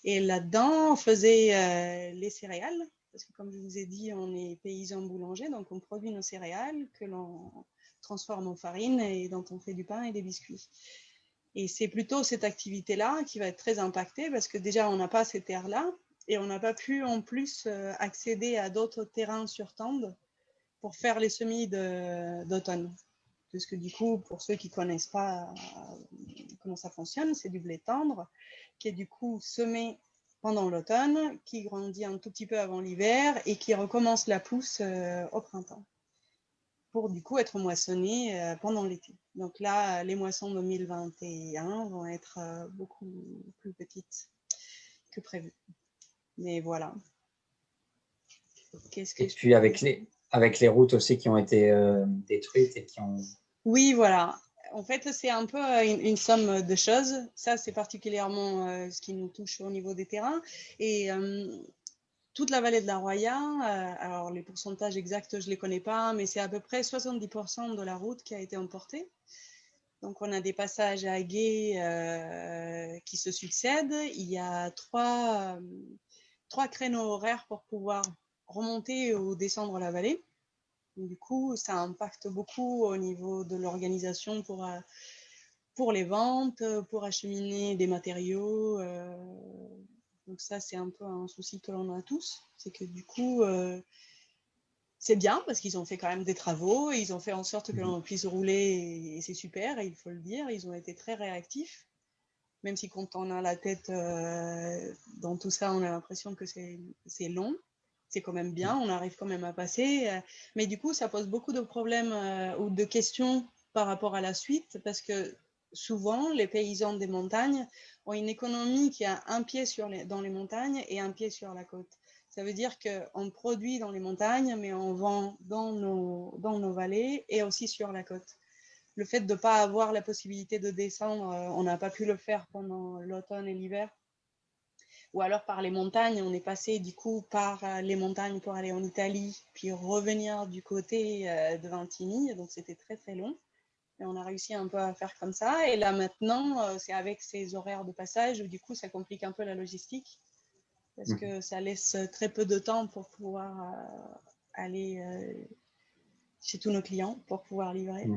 C: Et là-dedans, on faisait les céréales, parce que comme je vous ai dit, on est paysans boulangers, donc on produit nos céréales que l'on transforme en farine et dont on fait du pain et des biscuits. Et c'est plutôt cette activité-là qui va être très impactée parce que déjà, on n'a pas ces terres-là et on n'a pas pu en plus accéder à d'autres terrains sur Tende pour faire les semis d'automne. Parce que du coup, pour ceux qui ne connaissent pas comment ça fonctionne, c'est du blé tendre qui est du coup semé pendant l'automne, qui grandit un tout petit peu avant l'hiver et qui recommence la pousse au printemps pour du coup être moissonné pendant l'été. Donc là, les moissons 2021 vont être beaucoup plus petites que prévu. Mais voilà.
A: Et puis avec les routes aussi qui ont été détruites et qui ont...
C: Oui, voilà. En fait, c'est un peu une somme de choses. Ça, c'est particulièrement ce qui nous touche au niveau des terrains. Et toute la vallée de la Roya, alors les pourcentages exacts, je ne les connais pas, mais c'est à peu près 70% de la route qui a été emportée. Donc, on a des passages à gué qui se succèdent. Il y a trois créneaux horaires pour pouvoir remonter ou descendre la vallée. Du coup, ça impacte beaucoup au niveau de l'organisation pour les ventes, pour acheminer des matériaux. Donc ça, c'est un peu un souci que l'on a tous. C'est que du coup, c'est bien parce qu'ils ont fait quand même des travaux. Ils ont fait en sorte que l'on puisse rouler et c'est super, et il faut le dire. Ils ont été très réactifs. Même si quand on a la tête dans tout ça, on a l'impression que c'est long. C'est quand même bien, on arrive quand même à passer. Mais du coup, ça pose beaucoup de problèmes ou de questions par rapport à la suite, parce que souvent, les paysans des montagnes ont une économie qui a un pied dans les montagnes et un pied sur la côte. Ça veut dire qu'on produit dans les montagnes, mais on vend dans nos vallées et aussi sur la côte. Le fait de ne pas avoir la possibilité de descendre, on n'a pas pu le faire pendant l'automne et l'hiver. Ou alors par les montagnes, on est passé du coup par les montagnes pour aller en Italie, puis revenir du côté de Vintimille, donc c'était très très long. Et on a réussi un peu à faire comme ça. Et là maintenant, c'est avec ces horaires de passage où du coup ça complique un peu la logistique, parce que ça laisse très peu de temps pour pouvoir aller chez tous nos clients, pour pouvoir livrer.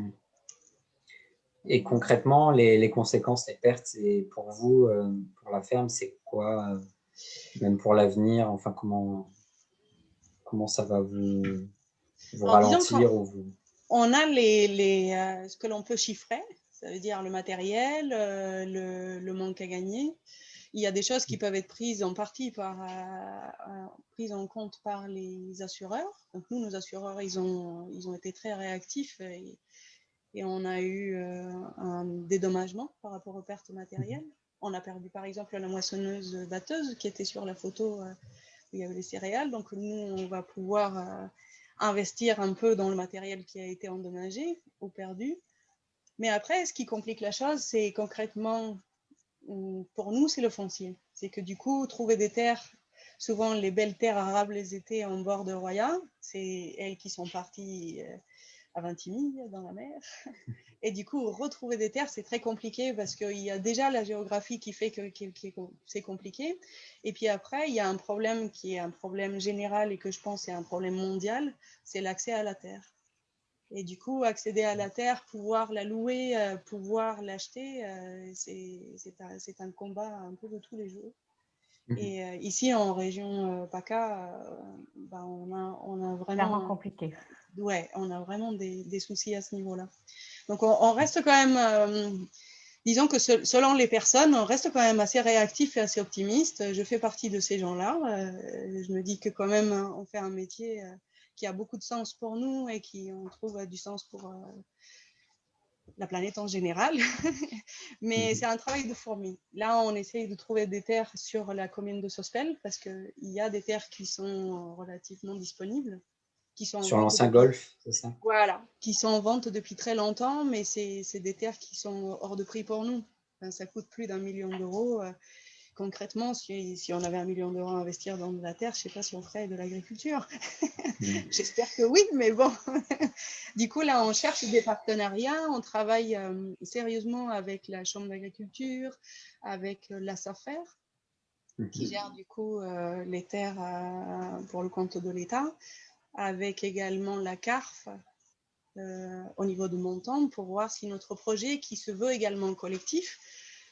A: Et concrètement, les conséquences, les pertes, et pour vous, pour la ferme, c'est quoi, même pour l'avenir, enfin, comment ça va vous ralentir ou vous...
C: On a ce que l'on peut chiffrer, ça veut dire le matériel, le manque à gagner. Il y a des choses qui peuvent être prises en partie prises en compte par les assureurs. Donc nous, nos assureurs, ils ont été très réactifs et on a eu un dédommagement par rapport aux pertes matérielles. On a perdu par exemple la moissonneuse batteuse qui était sur la photo où il y avait les céréales. Donc nous, on va pouvoir investir un peu dans le matériel qui a été endommagé ou perdu. Mais après, ce qui complique la chose, c'est concrètement, pour nous, c'est le foncier. C'est que du coup, trouver des terres, souvent les belles terres arables les étaient en bord de Roya, c'est elles qui sont parties à Vintimille, dans la mer. Et du coup, retrouver des terres, c'est très compliqué parce qu'il y a déjà la géographie qui fait que c'est compliqué. Et puis après, il y a un problème qui est un problème général et que je pense est un problème mondial, c'est l'accès à la terre. Et du coup, accéder à la terre, pouvoir la louer, pouvoir l'acheter, c'est un combat un peu de tous les jours. Et ici, en région PACA, on a vraiment...
B: compliqué.
C: Ouais, on a vraiment des soucis à ce niveau-là. Donc, on reste quand même... disons que selon les personnes, on reste quand même assez réactif et assez optimiste. Je fais partie de ces gens-là. Je me dis que quand même, on fait un métier qui a beaucoup de sens pour nous et qui, on trouve, du sens pour la planète en général. Mais c'est un travail de fourmi. Là, on essaye de trouver des terres sur la commune de Sospel parce qu'il y a des terres qui sont relativement disponibles. Qui sont
A: sur l'ancien golfe, c'est ça?
C: Voilà, qui sont en vente depuis très longtemps, mais c'est des terres qui sont hors de prix pour nous. Enfin, ça coûte plus d'1 million d'euros. Concrètement, si on avait 1 million d'euros à investir dans de la terre, je ne sais pas si on ferait de l'agriculture. J'espère que oui, mais bon. Du coup, là, on cherche des partenariats. On travaille sérieusement avec la Chambre d'agriculture, avec la SAFER, qui gère du coup les terres pour le compte de l'État, avec également la CARF au niveau de Montagne, pour voir si notre projet, qui se veut également collectif,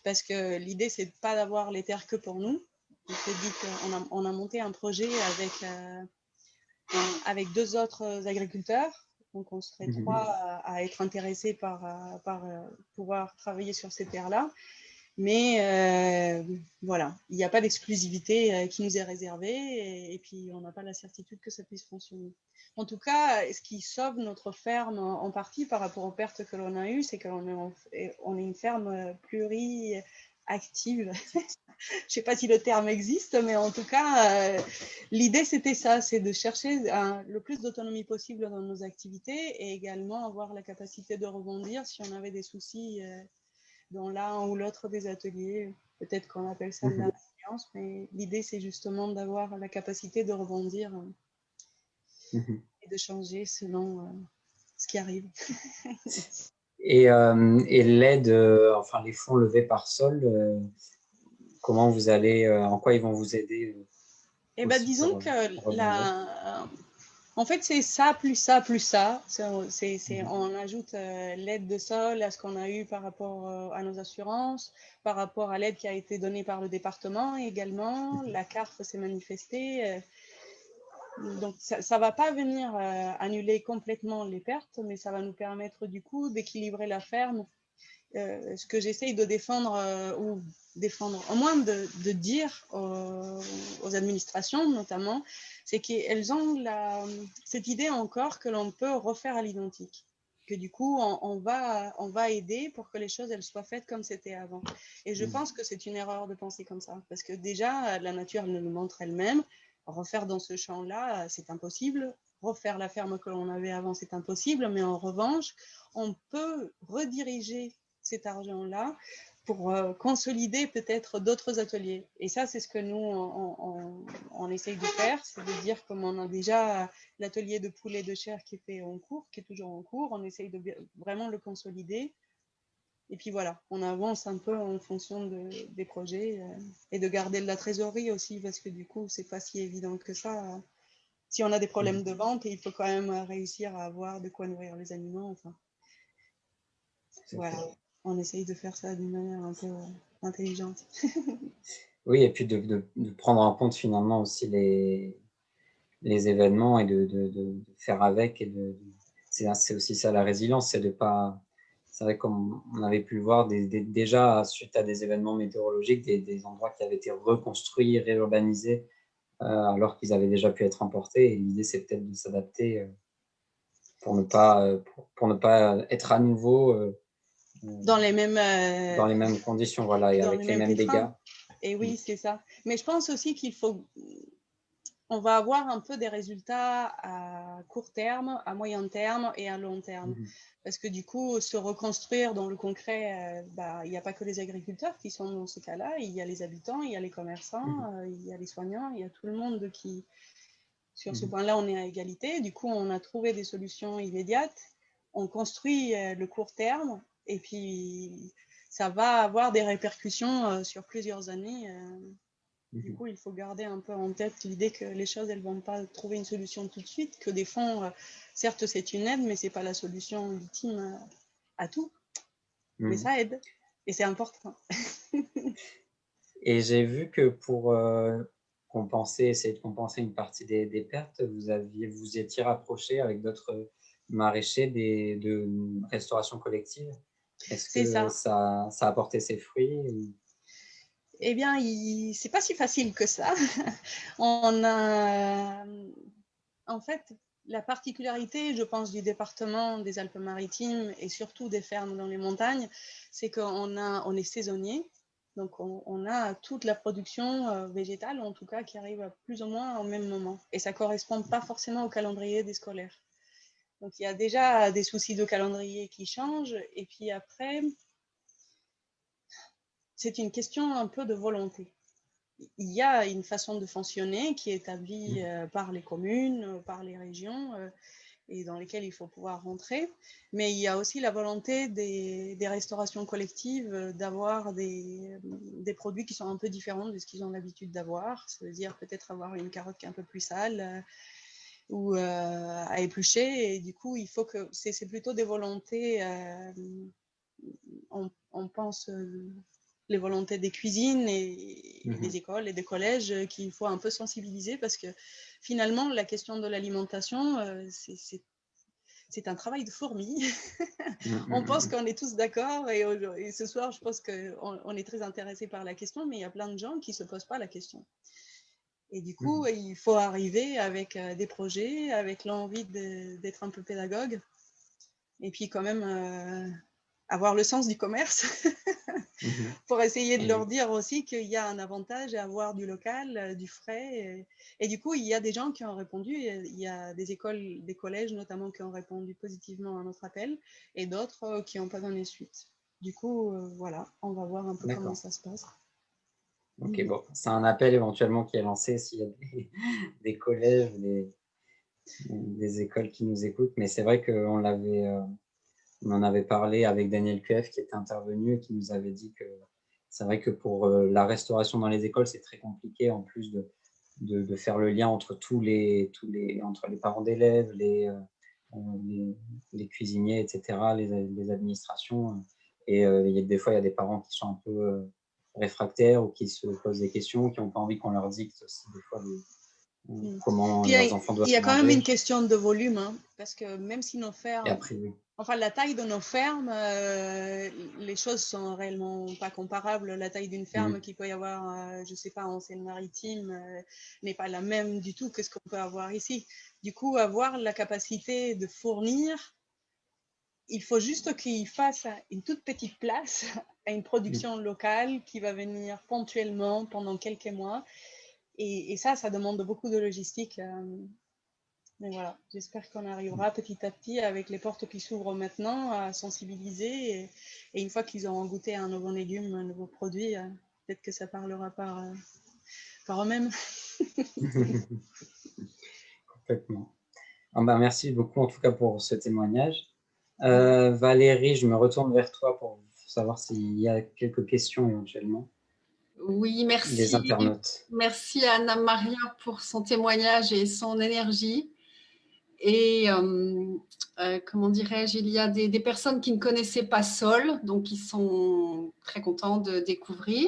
C: parce que l'idée, c'est de pas d'avoir les terres que pour nous. On s'est dit qu'on a monté un projet avec 2 autres agriculteurs. Donc, on serait 3 à être intéressés par pouvoir travailler sur ces terres-là. Mais voilà, il n'y a pas d'exclusivité qui nous est réservée et puis on n'a pas la certitude que ça puisse fonctionner. En tout cas, ce qui sauve notre ferme en partie par rapport aux pertes que l'on a eues, c'est qu'on est une ferme pluri-active. Je ne sais pas si le terme existe, mais en tout cas, l'idée c'était ça, c'est de chercher le plus d'autonomie possible dans nos activités et également avoir la capacité de rebondir si on avait des soucis dans l'un ou l'autre des ateliers. Peut-être qu'on appelle ça de la résilience, mais l'idée, c'est justement d'avoir la capacité de rebondir et de changer selon ce qui arrive.
A: Et l'aide, enfin les fonds levés par Sol, comment vous allez, en quoi ils vont vous aider
C: Eh bien, disons que en fait, c'est ça, plus ça, plus ça. On ajoute l'aide de Sol à ce qu'on a eu par rapport à nos assurances, par rapport à l'aide qui a été donnée par le département également. La CARF s'est manifestée. Donc, ça ne va pas venir annuler complètement les pertes, mais ça va nous permettre du coup d'équilibrer la ferme. Ce que j'essaye de défendre, au moins de dire aux administrations notamment, c'est qu'elles ont cette idée encore que l'on peut refaire à l'identique. Que du coup, on va aider pour que les choses elles soient faites comme c'était avant. Et je pense que c'est une erreur de penser comme ça. Parce que déjà, la nature elle nous le montre elle-même. Refaire dans ce champ-là, c'est impossible. Refaire la ferme que l'on avait avant, c'est impossible. Mais en revanche, on peut rediriger cet argent-là pour consolider peut-être d'autres ateliers. Et ça, c'est ce que nous, on essaye de faire, c'est de dire comme on a déjà l'atelier de poulet de chair qui était en cours, qui est toujours en cours, on essaye de vraiment le consolider. Et puis voilà, on avance un peu en fonction des projets et de garder de la trésorerie aussi, parce que du coup, c'est pas si évident que ça. Si on a des problèmes de vente, il faut quand même réussir à avoir de quoi nourrir les animaux. Enfin, voilà, on essaye de faire ça d'une manière un peu intelligente.
A: Oui, et puis de prendre en compte finalement aussi les événements et de faire avec. Et c'est aussi ça la résilience, c'est de pas. C'est vrai comme on avait pu le voir déjà suite à des événements météorologiques, des endroits qui avaient été reconstruits, réurbanisés, alors qu'ils avaient déjà pu être emportés. Et l'idée, c'est peut-être de s'adapter pour ne pas être à nouveau
C: dans les mêmes
A: conditions, voilà, et avec les mêmes dégâts.
C: Et oui, c'est ça. Mais je pense aussi on va avoir un peu des résultats à court terme, à moyen terme et à long terme. Parce que du coup, se reconstruire dans le concret, il n'y a pas que les agriculteurs qui sont dans ce cas-là, il y a les habitants, il y a les commerçants, il y a les soignants, il y a tout le monde qui, sur ce point-là, on est à égalité. Du coup, on a trouvé des solutions immédiates, on construit le court terme et puis ça va avoir des répercussions sur plusieurs années. Du coup, il faut garder un peu en tête l'idée que les choses, elles ne vont pas trouver une solution tout de suite, que des fonds, certes, c'est une aide, mais ce n'est pas la solution ultime à tout. Mais ça aide, et c'est important.
A: Et j'ai vu que pour essayer de compenser une partie des pertes, vous étiez rapproché avec d'autres maraîchers de restauration collective. Est-ce que ça a porté ses fruits?
C: Eh bien, c'est pas si facile que ça. En fait, la particularité, je pense, du département des Alpes-Maritimes et surtout des fermes dans les montagnes, c'est qu'on est saisonnier. Donc, on a toute la production végétale, en tout cas, qui arrive plus ou moins au même moment. Et ça ne correspond pas forcément au calendrier des scolaires. Donc, il y a déjà des soucis de calendrier qui changent. Et puis après, c'est une question un peu de volonté. Il y a une façon de fonctionner qui est établie par les communes, par les régions, et dans lesquelles il faut pouvoir rentrer. Mais il y a aussi la volonté des restaurations collectives d'avoir des produits qui sont un peu différents de ce qu'ils ont l'habitude d'avoir. Ça veut dire peut-être avoir une carotte qui est un peu plus sale ou à éplucher. Et du coup, il faut que c'est plutôt des volontés, on pense les volontés des cuisines et des écoles et des collèges qu'il faut un peu sensibiliser, parce que finalement, la question de l'alimentation, c'est un travail de fourmi. On pense qu'on est tous d'accord, et ce soir, je pense qu'on est très intéressés par la question, mais il y a plein de gens qui ne se posent pas la question. Et du coup, il faut arriver avec des projets, avec l'envie d'être un peu pédagogue, et puis quand même avoir le sens du commerce pour essayer de leur dire aussi qu'il y a un avantage à avoir du local, du frais. Et du coup, il y a des gens qui ont répondu. Il y a des écoles, des collèges notamment, qui ont répondu positivement à notre appel, et d'autres qui n'ont pas donné suite. Du coup, voilà, on va voir un peu comment ça se passe.
A: Ok, bon, c'est un appel éventuellement qui est lancé s'il y a des collèges, des écoles qui nous écoutent. Mais c'est vrai qu'on en avait parlé avec Daniel QF qui était intervenu et qui nous avait dit que c'est vrai que pour la restauration dans les écoles, c'est très compliqué, en plus de faire le lien entre entre les parents d'élèves, les cuisiniers, etc., les administrations. Et des fois, il y a des parents qui sont un peu réfractaires ou qui se posent des questions, qui n'ont pas envie qu'on leur dicte aussi des fois comment leurs enfants doivent manger.
C: Il y a quand même une question de volume, hein, parce que même si nos fermes,
A: après, oui.
C: Enfin, la taille de nos fermes, les choses sont réellement pas comparables. La taille d'une ferme qu'il peut y avoir, je sais pas, en Seine-Maritime, n'est pas la même du tout que ce qu'on peut avoir ici. Du coup, avoir la capacité de fournir, il faut juste qu'il fasse une toute petite place à une production locale qui va venir ponctuellement pendant quelques mois. Et ça demande beaucoup de logistique. Mais voilà, j'espère qu'on arrivera petit à petit, avec les portes qui s'ouvrent maintenant, à sensibiliser. Et une fois qu'ils auront goûté à un nouveau légume, un nouveau produit, peut-être que ça parlera par eux-mêmes.
A: Complètement. Merci beaucoup en tout cas pour ce témoignage. Valérie, je me retourne vers toi pour savoir s'il y a quelques questions éventuellement.
D: Oui, merci.
A: Des internautes.
D: Merci à Anna-Maria pour son témoignage et son énergie. Et comment dirais-je, il y a des personnes qui ne connaissaient pas Sol, donc qui sont très contents de découvrir.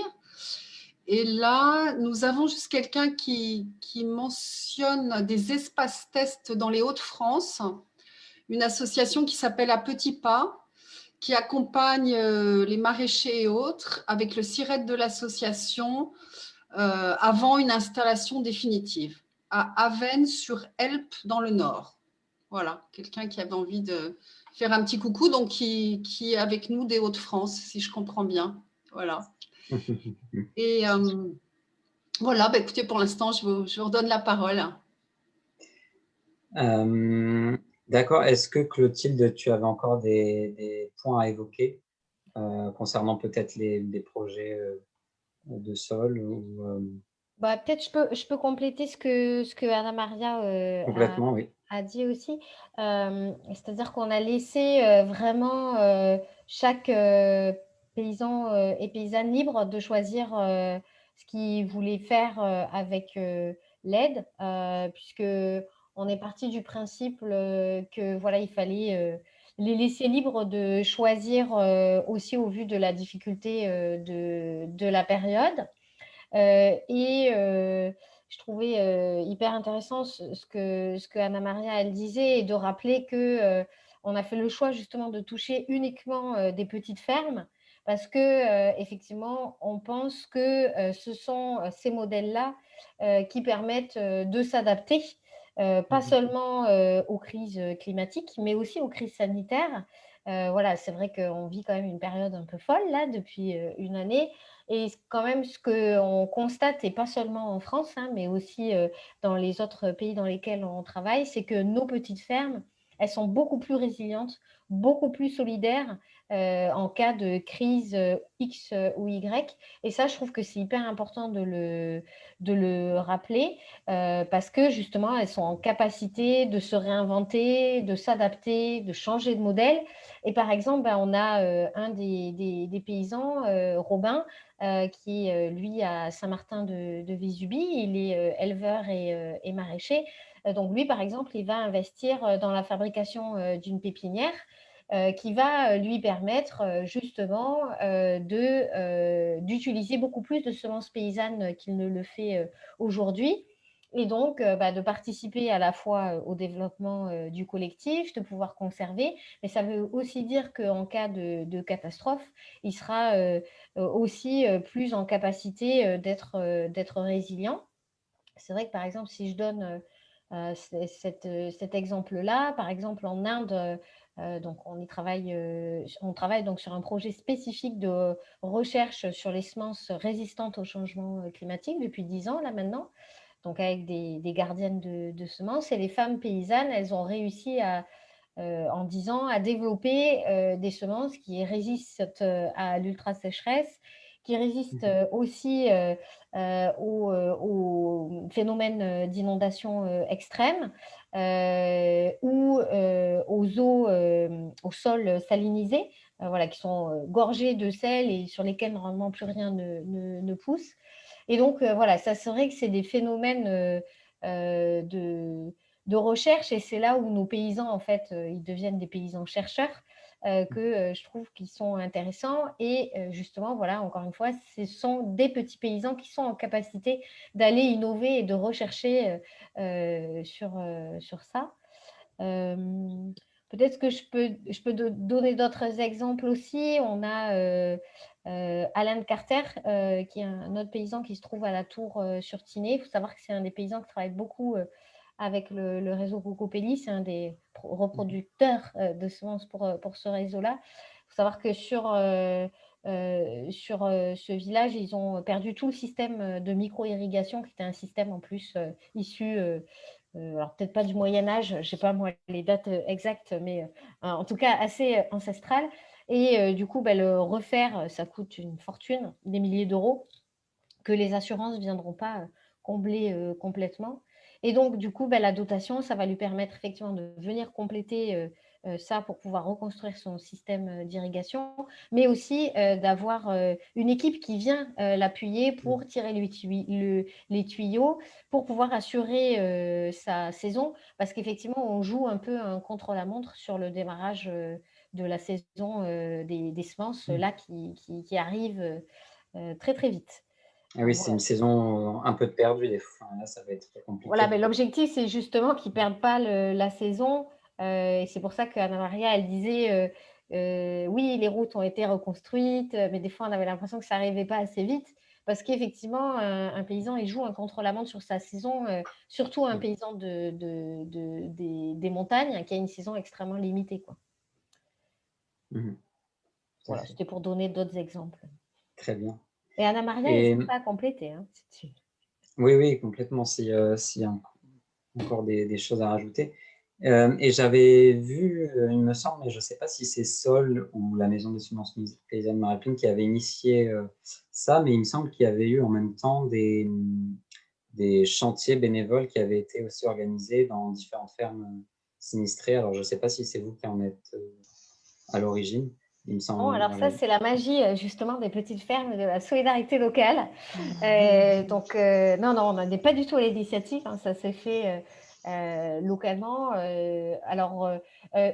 D: Et là, nous avons juste quelqu'un qui mentionne des espaces tests dans les Hauts-de-France, une association qui s'appelle À Petits Pas, qui accompagne les maraîchers et autres avec le SIRET de l'association avant une installation définitive à Avesnes-sur-Helpe dans le Nord. Voilà, quelqu'un qui avait envie de faire un petit coucou, donc qui est avec nous des Hauts-de-France, si je comprends bien. Voilà. Et voilà, écoutez, pour l'instant, je vous redonne la parole.
A: D'accord. Est-ce que Clotilde, tu avais encore des points à évoquer concernant peut-être des projets de Sol
B: peut-être je peux compléter ce que Anna-Maria
A: Complètement, oui.
B: a dit aussi. C'est-à-dire qu'on a laissé vraiment chaque paysan et paysanne libre de choisir ce qu'il voulait faire avec l'aide, puisque on est parti du principe que voilà, il fallait les laisser libres de choisir aussi au vu de la difficulté de la période. Je trouvais hyper intéressant ce que Anna-Maria elle disait, et de rappeler que on a fait le choix justement de toucher uniquement des petites fermes, parce que effectivement on pense que ce sont ces modèles-là qui permettent de s'adapter, pas seulement aux crises climatiques, mais aussi aux crises sanitaires. Voilà, c'est vrai qu'on vit quand même une période un peu folle là depuis une année. Et quand même, ce qu'on constate, et pas seulement en France, hein, mais aussi dans les autres pays dans lesquels on travaille, c'est que nos petites fermes, elles sont beaucoup plus résilientes, beaucoup plus solidaires, en cas de crise X ou Y. Et ça, je trouve que c'est hyper important de le rappeler parce que justement, elles sont en capacité de se réinventer, de s'adapter, de changer de modèle. Et par exemple, on a un des paysans, Robin, qui est, lui, à Saint-Martin de Vésubie. Il est éleveur et maraîcher. Donc, lui, par exemple, il va investir dans la fabrication d'une pépinière qui va lui permettre justement d'utiliser beaucoup plus de semences paysannes qu'il ne le fait aujourd'hui. Et donc, de participer à la fois au développement du collectif, de pouvoir conserver, mais ça veut aussi dire qu'en cas de catastrophe, il sera aussi plus en capacité d'être résilient. C'est vrai que, par exemple, si je donne cet exemple-là, par exemple, en Inde, donc on travaille donc sur un projet spécifique de recherche sur les semences résistantes au changement climatique depuis 10 ans, là maintenant, donc avec des gardiennes de semences. Et les femmes paysannes, elles ont réussi en 10 ans à développer des semences qui résistent à l'ultra-sécheresse, qui résistent aussi aux phénomènes d'inondation extrêmes ou aux sols salinisés, voilà, qui sont gorgés de sel et sur lesquels normalement plus rien ne pousse. Et donc, voilà, ça serait que c'est des phénomènes de recherche et c'est là où nos paysans, en fait, ils deviennent des paysans chercheurs que je trouve qu'ils sont intéressants. Et justement, voilà, encore une fois, ce sont des petits paysans qui sont en capacité d'aller innover et de rechercher sur ça. Peut-être que je peux donner d'autres exemples aussi. On a Alan Carter, qui est un autre paysan qui se trouve à la Tour sur Tinée. Il faut savoir que c'est un des paysans qui travaille beaucoup avec le réseau Cocopelli. C'est un des reproducteurs de semences pour ce réseau-là. Il faut savoir que sur ce village, ils ont perdu tout le système de micro-irrigation, qui était un système en plus issu alors peut-être pas du Moyen-Âge, je ne sais pas moi les dates exactes, mais en tout cas assez ancestrales. Et du coup, le refaire, ça coûte une fortune, des milliers d'euros, que les assurances ne viendront pas combler complètement. Et donc, du coup, la dotation, ça va lui permettre effectivement de venir compléter ça pour pouvoir reconstruire son système d'irrigation, mais aussi d'avoir une équipe qui vient l'appuyer pour tirer les tuyaux, pour pouvoir assurer sa saison, parce qu'effectivement, on joue un peu un contre-la-montre sur le démarrage de la saison des semences, là, qui arrive très, très vite.
A: Ah oui, c'est
B: Voilà.
A: une saison un peu de perdu des fois. Là, ça va être compliqué.
B: Voilà, mais l'objectif, c'est justement qu'ils ne perdent pas la saison. Et c'est pour ça qu'Anna Maria, elle disait, oui, les routes ont été reconstruites, mais des fois, on avait l'impression que ça n'arrivait pas assez vite. Parce qu'effectivement, un paysan, il joue un contre-la-montre sur sa saison, surtout un paysan des montagnes, qui a une saison extrêmement limitée, quoi. Voilà, c'était pour donner d'autres exemples.
A: Très bien.
B: Et Anna Maria, n'hésite pas à compléter. Hein,
A: oui, oui, complètement, s'il y a encore des choses à rajouter. Et j'avais vu, il me semble, mais je ne sais pas si c'est Sol ou la Maison des semences paysannes Marie-Pline qui avait initié ça, mais il me semble qu'il y avait eu en même temps des chantiers bénévoles qui avaient été aussi organisés dans différentes fermes sinistrées. Alors, je ne sais pas si c'est vous qui en êtes à l'origine. Il me semble.
B: Non, alors ça, c'est la magie justement des petites fermes, de la solidarité locale. Donc, non, on n'est pas du tout à l'initiative, hein, ça s'est fait localement. Alors,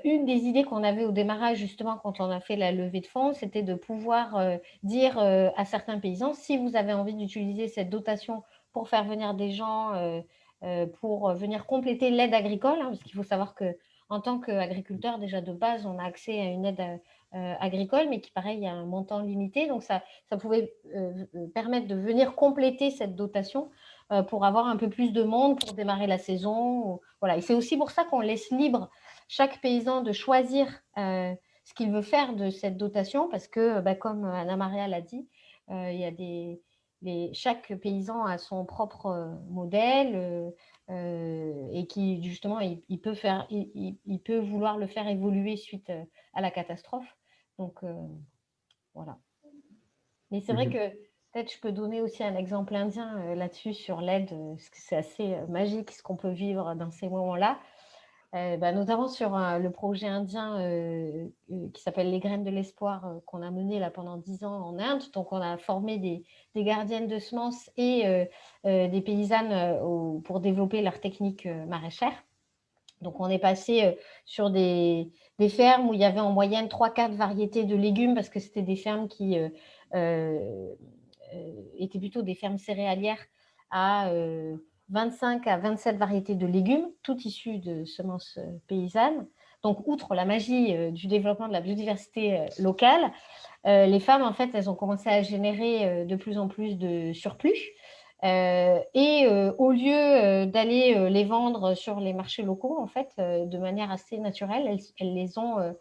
B: une des idées qu'on avait au démarrage, justement, quand on a fait la levée de fonds, c'était de pouvoir dire à certains paysans, si vous avez envie d'utiliser cette dotation pour faire venir des gens, pour venir compléter l'aide agricole, hein, parce qu'il faut savoir qu'en tant qu'agriculteur, déjà de base, on a accès à une aide agricole, mais qui, pareil, a un montant limité. Donc, ça pouvait permettre de venir compléter cette dotation pour avoir un peu plus de monde pour démarrer la saison. Voilà. Et c'est aussi pour ça qu'on laisse libre chaque paysan de choisir ce qu'il veut faire de cette dotation, parce que, comme Anna Maria l'a dit, il y a chaque paysan a son propre modèle et qui, justement, il peut vouloir le faire évoluer suite à la catastrophe. Donc, voilà. Mais c'est vrai que peut-être je peux donner aussi un exemple indien là-dessus sur l'aide, parce que c'est assez magique ce qu'on peut vivre dans ces moments-là. Notamment sur le projet indien qui s'appelle Les Graines de l'Espoir, qu'on a mené là pendant 10 ans en Inde. Donc, on a formé des gardiennes de semences et des paysannes pour développer leurs techniques maraîchères. Donc, on est passé sur des fermes où il y avait en moyenne 3-4 variétés de légumes, parce que c'était des fermes qui étaient plutôt des fermes céréalières à 25 à 27 variétés de légumes, toutes issues de semences paysannes. Donc, outre la magie du développement de la biodiversité locale, les femmes, en fait, elles ont commencé à générer de plus en plus de surplus. Au lieu d'aller les vendre sur les marchés locaux, en fait, de manière assez naturelle, elles les ont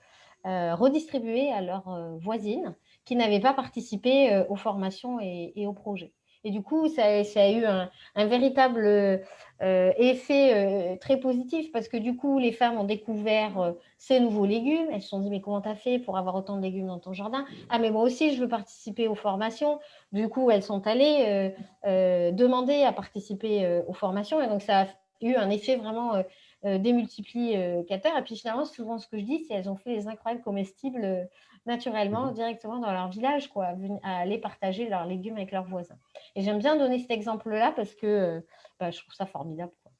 B: redistribués à leurs voisines qui n'avaient pas participé aux formations et aux projets. Et du coup, ça a eu un véritable effet très positif, parce que du coup, les femmes ont découvert ces nouveaux légumes. Elles se sont dit, mais comment tu as fait pour avoir autant de légumes dans ton jardin? Ah, mais moi aussi, je veux participer aux formations. Du coup, elles sont allées demander à participer aux formations. Et donc, ça a eu un effet vraiment démultiplicateur. Et puis finalement, souvent ce que je dis, c'est qu'elles ont fait les incroyables comestibles naturellement, directement dans leur village, quoi, à aller partager leurs légumes avec leurs voisins. Et j'aime bien donner cet exemple-là parce que je trouve ça formidable, quoi.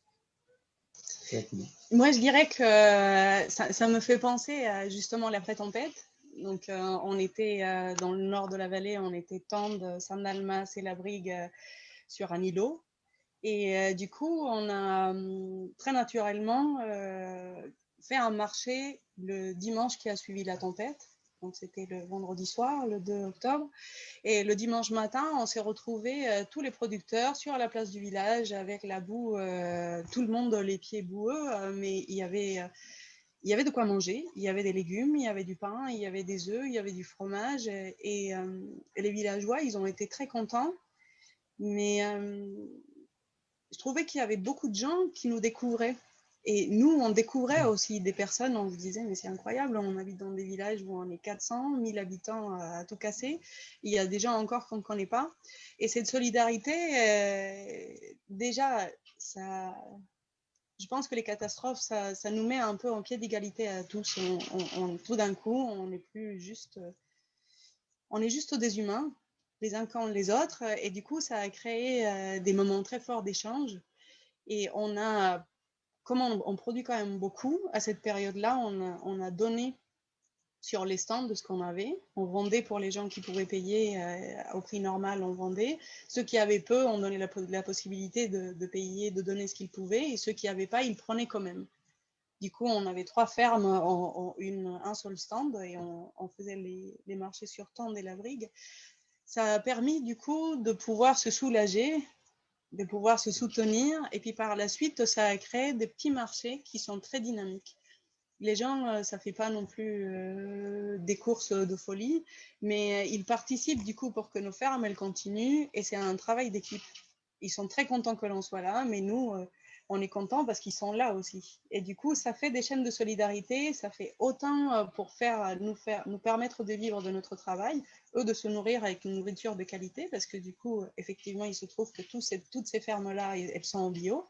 C: Moi, je dirais que ça me fait penser à justement l'après-tempête. Donc, on était dans le nord de la vallée, on était Tende, San Dalmas et la Brigue sur un îlot. Et du coup, on a très naturellement fait un marché le dimanche qui a suivi la tempête. Donc, c'était le vendredi soir, le 2 octobre. Et le dimanche matin, on s'est retrouvés tous les producteurs sur la place du village avec la boue, tout le monde les pieds boueux, mais il y avait de quoi manger. Il y avait des légumes, il y avait du pain, il y avait des œufs, il y avait du fromage. Et les villageois, ils ont été très contents. Mais je trouvais qu'il y avait beaucoup de gens qui nous découvraient. Et nous, on découvrait aussi des personnes, on se disait, mais c'est incroyable, on habite dans des villages où on est 400, 1000 habitants à tout casser. Il y a des gens encore qu'on ne connaît pas. Et cette solidarité, déjà, ça, je pense que les catastrophes, ça nous met un peu en pied d'égalité à tous. Tout d'un coup, on est juste des humains, les uns comme les autres. Et du coup, ça a créé des moments très forts d'échange. Et comme on produit quand même beaucoup, à cette période-là, on a donné sur les stands de ce qu'on avait. On vendait pour les gens qui pouvaient payer au prix normal, on vendait. Ceux qui avaient peu, on donnait la possibilité de payer, de donner ce qu'ils pouvaient. Et ceux qui n'avaient pas, ils prenaient quand même. Du coup, on avait 3 fermes en un seul stand et on faisait les marchés sur Tende et la Brigue. Ça a permis du coup de pouvoir se soulager, de pouvoir se soutenir. Et puis par la suite, ça a créé des petits marchés qui sont très dynamiques. Les gens, ça ne fait pas non plus des courses de folie, mais ils participent du coup pour que nos fermes, elles continuent. Et c'est un travail d'équipe. Ils sont très contents que l'on soit là, mais nous, on est contents parce qu'ils sont là aussi. Et du coup, ça fait des chaînes de solidarité, ça fait autant pour nous permettre de vivre de notre travail, eux de se nourrir avec une nourriture de qualité, parce que du coup, effectivement, il se trouve que toutes ces fermes-là, elles sont en bio.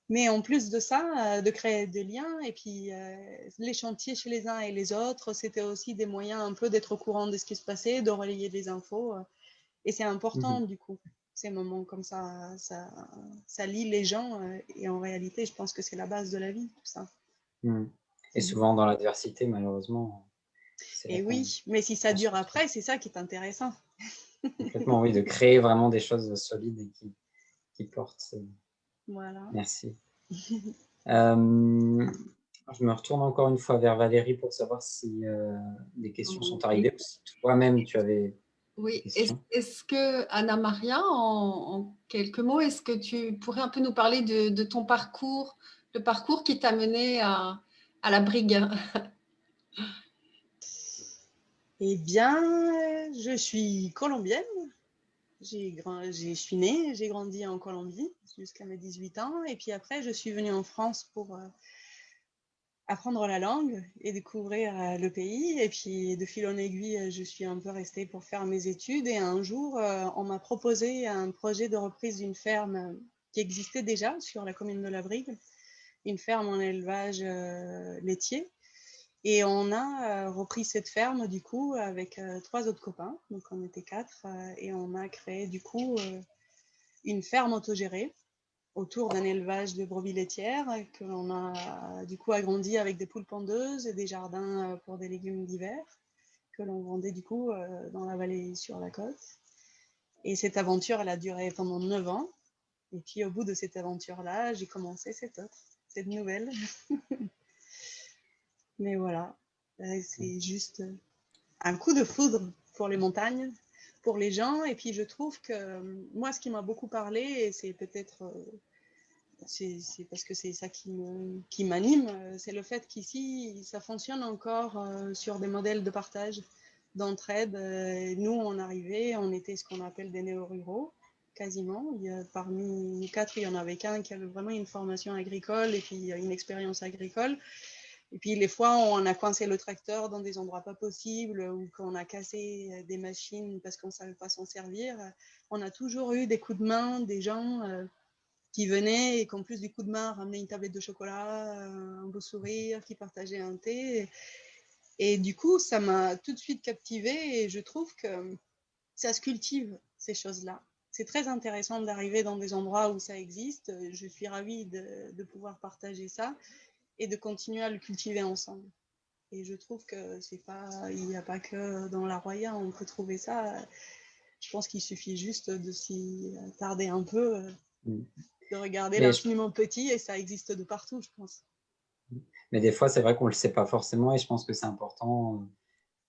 C: Mais en plus de ça, de créer des liens, et puis les chantiers chez les uns et les autres, c'était aussi des moyens un peu d'être au courant de ce qui se passait, de relayer des infos. Et c'est important du coup, ces moments comme ça, ça lie les gens. Et en réalité, je pense que c'est la base de la vie, tout ça.
A: Et souvent dans l'adversité, malheureusement.
C: Et oui, mais si ça dure après, c'est ça qui est intéressant.
A: Complètement, oui, de créer vraiment des choses solides et qui portent.
C: Voilà.
A: Merci. Je me retourne encore une fois vers Valérie pour savoir si des questions sont arrivées ou si toi-même tu avais
D: Oui,
A: des questions.
D: est-ce que, Anna Maria, en quelques mots, est-ce que tu pourrais un peu nous parler de ton parcours, le parcours qui t'a mené à la Brigue?
C: Eh bien, je suis colombienne. Je suis née, j'ai grandi en Colombie jusqu'à mes 18 ans. Et puis après, je suis venue en France apprendre la langue et découvrir le pays. Et puis, de fil en aiguille, je suis un peu restée pour faire mes études. Et un jour, on m'a proposé un projet de reprise d'une ferme qui existait déjà sur la commune de La Brigue, une ferme en élevage laitier. Et on a repris cette ferme, du coup, avec 3 autres copains. Donc, on était 4. Et on a créé, du coup, une ferme autogérée autour d'un élevage de brebis laitières que l'on a du coup agrandi avec des poules pondeuses et des jardins pour des légumes d'hiver que l'on vendait du coup dans la vallée sur la côte. Et cette aventure, elle a duré pendant 9 ans. Et puis au bout de cette aventure-là, j'ai commencé cette nouvelle. Mais voilà, c'est juste un coup de foudre pour les montagnes, pour les gens. Et puis je trouve que moi, ce qui m'a beaucoup parlé, et c'est peut-être c'est parce que c'est ça qui m'anime, c'est le fait qu'ici, ça fonctionne encore sur des modèles de partage, d'entraide. Nous, on arrivait, on était ce qu'on appelle des néo-ruraux, quasiment. Parmi nous 4, il y en avait qu'un qui avait vraiment une formation agricole et puis une expérience agricole. Et puis, les fois, on a coincé le tracteur dans des endroits pas possibles ou qu'on a cassé des machines parce qu'on ne savait pas s'en servir. On a toujours eu des coups de main, des gens qui venaient et qu'en plus du coup de main ramenaient une tablette de chocolat, un beau sourire, qui partageaient un thé. Et du coup, ça m'a tout de suite captivée et je trouve que ça se cultive, ces choses-là. C'est très intéressant d'arriver dans des endroits où ça existe. Je suis ravie de pouvoir partager ça et de continuer à le cultiver ensemble. Et je trouve que c'est pas, il n'y a pas que dans la Roya, on peut trouver ça. Je pense qu'il suffit juste de s'y tarder un peu, de regarder
A: Mais,
C: l'infiniment petit et ça existe de partout, je pense.
A: mais des fois, c'est vrai qu'on ne le sait pas forcément et je pense que c'est important,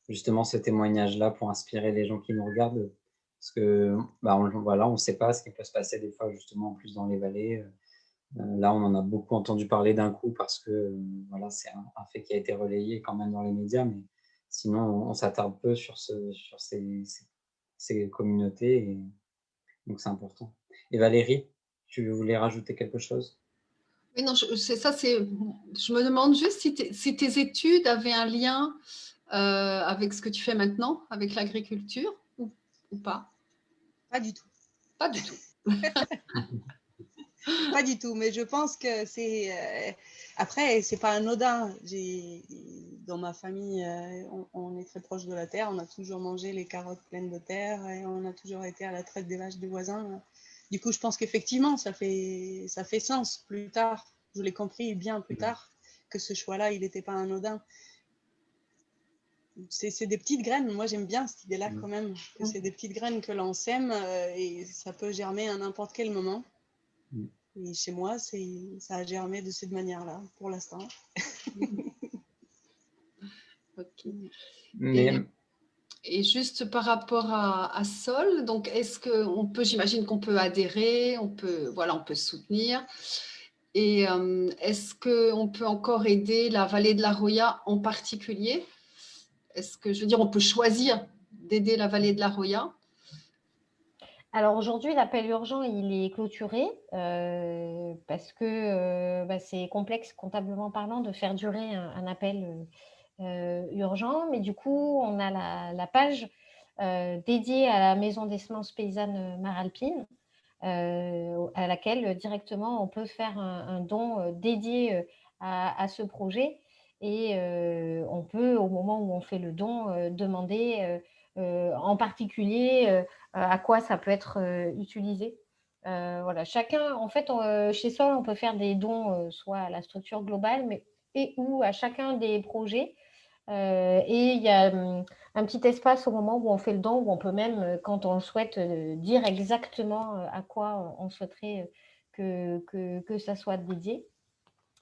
A: justement, ce témoignage-là pour inspirer les gens qui nous regardent. Parce que bah, voilà, on ne sait pas ce qui peut se passer des fois, justement, en plus dans les vallées. Là, on en a beaucoup entendu parler d'un coup parce que voilà, c'est un fait qui a été relayé quand même dans les médias, mais sinon, on s'attarde peu sur ces communautés, et donc c'est important. Et Valérie, tu voulais rajouter quelque chose?
D: Oui, non, c'est ça, je me demande juste si tes études avaient un lien avec ce que tu fais maintenant, avec l'agriculture ou pas?
C: Pas du tout.
D: Pas du tout.
C: Pas du tout, mais je pense que c'est. Après, c'est pas anodin. Dans ma famille, on est très proche de la terre. On a toujours mangé les carottes pleines de terre et on a toujours été à la traite des vaches du voisin. Du coup, je pense qu'effectivement, ça fait sens plus tard. Je l'ai compris bien plus tard que ce choix-là, il n'était pas anodin. C'est des petites graines. Moi, j'aime bien cette idée-là quand même, que c'est des petites graines que l'on sème et ça peut germer à n'importe quel moment. Et chez moi, ça a germé de cette manière-là, pour l'instant.
D: Ok.
A: Mais
D: Et juste par rapport à Sol, donc est-ce qu'on peut, j'imagine qu'on peut adhérer, on peut soutenir. Et est-ce qu'on peut encore aider la vallée de la Roya en particulier? Est-ce que, je veux dire, on peut choisir d'aider la vallée de la Roya?
B: Alors aujourd'hui, l'appel urgent, il est clôturé parce que c'est complexe comptablement parlant de faire durer un appel urgent. Mais du coup, on a la page dédiée à la Maison des semences paysannes Maralpine, à laquelle directement on peut faire un don dédié à ce projet. Et on peut, au moment où on fait le don, demander en particulier à quoi ça peut être utilisé. Voilà. Chacun, en fait, chez Sol, on peut faire des dons soit à la structure globale, ou à chacun des projets. Et il y a un petit espace au moment où on fait le don, où on peut même, quand on le souhaite, dire exactement à quoi on souhaiterait que ça soit dédié.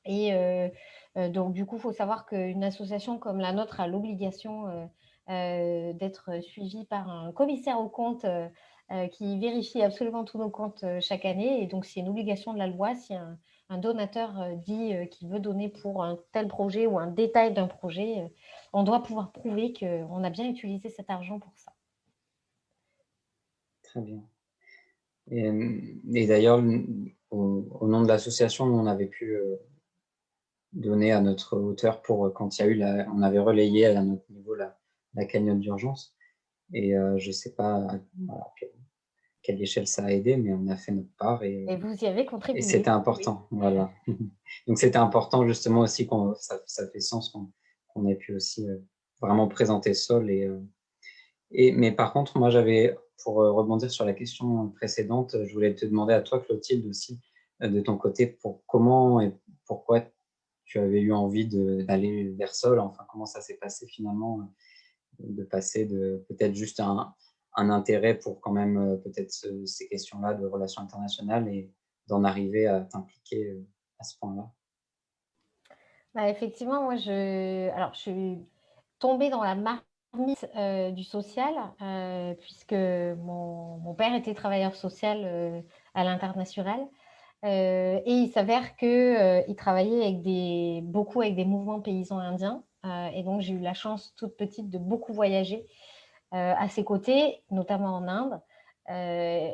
B: Et donc, du coup, il faut savoir qu'une association comme la nôtre a l'obligation d'être suivie par un commissaire aux comptes qui vérifie absolument tous nos comptes chaque année. Et donc, c'est une obligation de la loi. Si un donateur dit qu'il veut donner pour un tel projet ou un détail d'un projet, on doit pouvoir prouver qu'on a bien utilisé cet argent pour ça.
A: très bien. Et d'ailleurs, au nom de l'association, on avait pu donné à notre hauteur pour quand il y a eu on avait relayé à notre niveau la cagnotte d'urgence. Et je ne sais pas voilà, quelle échelle ça a aidé, mais on a fait notre part
B: Et vous y avez
A: et
B: contribué.
A: c'était important.
C: Oui.
A: Voilà. Donc c'était important justement aussi ça fait sens qu'on ait pu aussi vraiment présenter Sol. Mais par contre, moi pour rebondir sur la question précédente, je voulais te demander à toi, Clotilde, aussi, de ton côté, comment et pourquoi tu avais eu envie d'aller vers Sol, enfin comment ça s'est passé finalement, de passer de peut-être juste un intérêt pour quand même peut-être ces questions-là de relations internationales et d'en arriver à t'impliquer à ce point-là.
B: Bah, effectivement, moi, alors, je suis tombée dans la marmite du social, puisque mon père était travailleur social à l'international. Et il s'avère qu'il travaillait beaucoup avec des mouvements paysans indiens. Et donc, j'ai eu la chance toute petite de beaucoup voyager à ses côtés, notamment en Inde.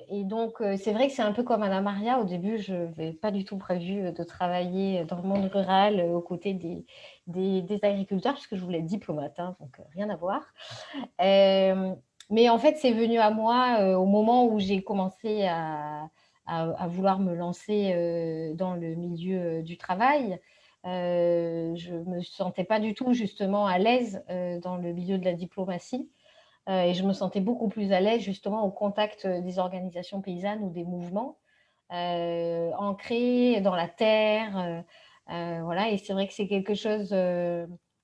B: Et donc, c'est vrai que c'est un peu comme Anna Maria. Au début, je n'avais pas du tout prévu de travailler dans le monde rural aux côtés des agriculteurs, puisque je voulais être diplomate, hein, donc rien à voir. Mais en fait, c'est venu à moi au moment où j'ai commencé à vouloir me lancer dans le milieu du travail. Je ne me sentais pas du tout justement à l'aise dans le milieu de la diplomatie. Et je me sentais beaucoup plus à l'aise justement au contact des organisations paysannes ou des mouvements ancrés dans la terre. Voilà, et c'est vrai que c'est quelque chose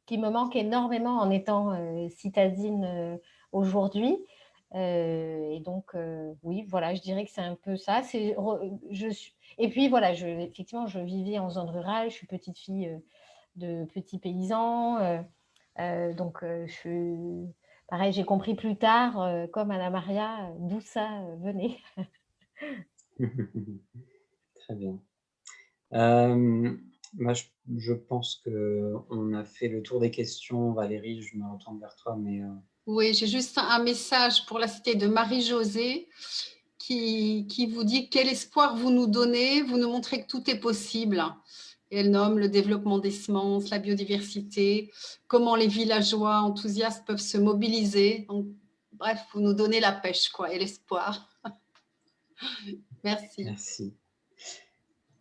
B: qui me manque énormément en étant citadine aujourd'hui. Et donc, oui, voilà, je dirais que c'est un peu ça. Et puis, voilà, effectivement, je vivais en zone rurale, je suis petite fille de petits paysans. Donc, pareil, j'ai compris plus tard, comme Anna Maria, d'où ça venait.
A: Très bien. Moi, je pense qu'on a fait le tour des questions. Valérie, je me retourne vers toi.
D: Oui, j'ai juste un message pour la cité de Marie-Josée qui vous dit quel espoir vous nous donnez, vous nous montrez que tout est possible. Et elle nomme le développement des semences, la biodiversité, comment les villageois enthousiastes peuvent se mobiliser. Donc, bref, vous nous donnez la pêche quoi, et l'espoir. Merci.
A: Merci.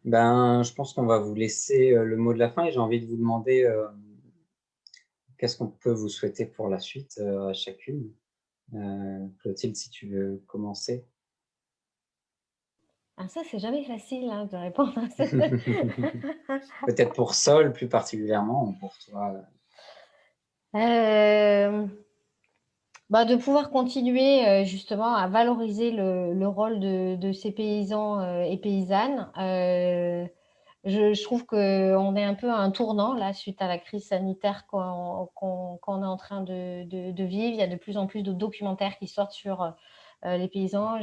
A: Je pense qu'on va vous laisser le mot de la fin et j'ai envie de vous demander qu'est-ce qu'on peut vous souhaiter pour la suite à chacune. Clotilde, si tu veux commencer.
B: Ah, ça, c'est jamais facile hein, de répondre à ça.
A: Peut-être pour Sol plus particulièrement ou pour toi.
B: De pouvoir continuer justement à valoriser le rôle de ces paysans et paysannes. Je trouve qu'on est un peu à un tournant là suite à la crise sanitaire qu'on est en train de vivre. Il y a de plus en plus de documentaires qui sortent sur les paysans.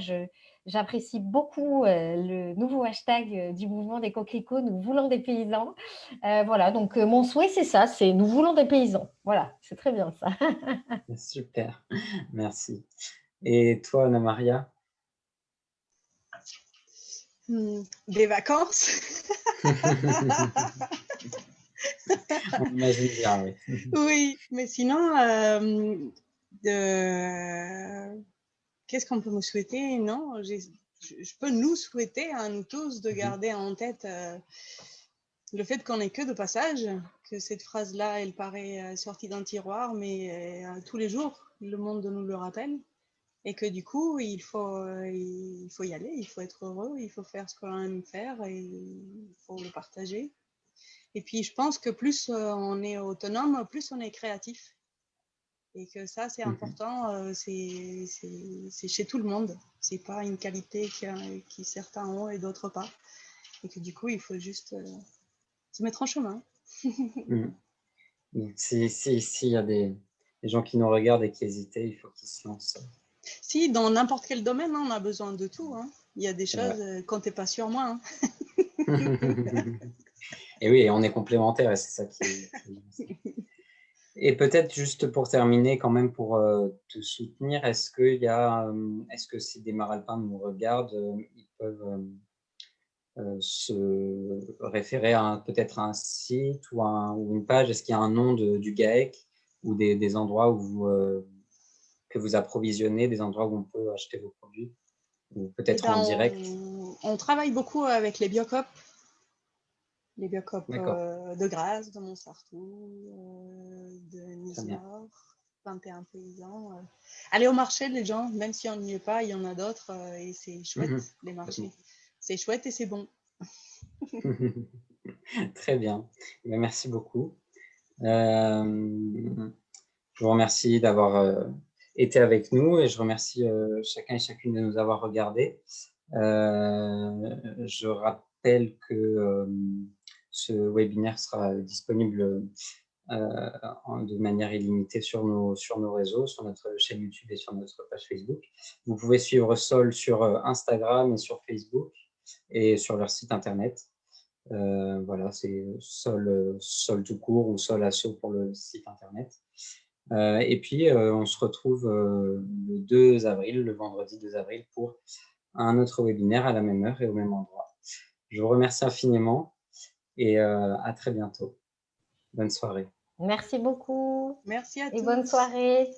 B: J'apprécie beaucoup le nouveau hashtag du mouvement des coquelicots, nous voulons des paysans. Voilà, donc mon souhait c'est ça, c'est nous voulons des paysans. Voilà, c'est très bien ça.
A: Super, merci. Et toi, Anna Maria?
C: Des vacances.
A: On imagine bien, oui.
C: Oui, mais sinon, qu'est-ce qu'on peut me souhaiter? Non, je peux nous souhaiter à nous tous de garder en tête le fait qu'on n'est que de passage, que cette phrase-là, elle paraît sortie d'un tiroir, mais tous les jours, le monde nous le rappelle. Et que du coup, il faut y aller, il faut être heureux, il faut faire ce qu'on aime faire et il faut le partager. Et puis, je pense que plus on est autonome, plus on est créatif. Et que ça, c'est important, c'est chez tout le monde. C'est pas une qualité qui certains ont et d'autres pas. Et que du coup, il faut juste se mettre en chemin.
A: Donc, s'il y a des gens qui nous regardent et qui hésitaient, il faut qu'ils se lancent.
C: Si, dans n'importe quel domaine, on a besoin de tout. Hein. Il y a des choses, comptez pas sur moi. Hein.
A: Et oui, on est complémentaires et c'est ça qui est... Et peut-être juste pour terminer, quand même pour te soutenir, est-ce que si des Maralpins nous regardent, ils peuvent se référer à peut-être un site ou une page? Est-ce qu'il y a un nom du GAEC ou des endroits que vous approvisionnez, des endroits où on peut acheter vos produits? Ou peut-être en direct?
C: On travaille beaucoup avec les Biocoop
A: D'accord,
C: de Grasse, de Montsartou, de
A: très bien.
C: Nice-Nord, 21 paysans. Aller au marché, les gens, même si on n'y est pas, il y en a d'autres et c'est chouette,
A: Mhm,
C: les marchés.
A: complètement.
C: C'est chouette et c'est bon.
A: Très bien. Ben, merci beaucoup. Je vous remercie d'avoir été avec nous et je remercie chacun et chacune de nous avoir regardés. Je rappelle que ce webinaire sera disponible de manière illimitée sur nos réseaux, sur notre chaîne YouTube et sur notre page Facebook. Vous pouvez suivre Sol sur Instagram et sur Facebook et sur leur site internet. Voilà, c'est Sol tout court ou Sol Asso pour le site internet. Et puis, on se retrouve le 2 avril, le vendredi 2 avril, pour un autre webinaire à la même heure et au même endroit. Je vous remercie infiniment et à très bientôt. Bonne soirée.
B: Merci beaucoup
C: Merci à
B: et bonne
C: tous.
B: soirée.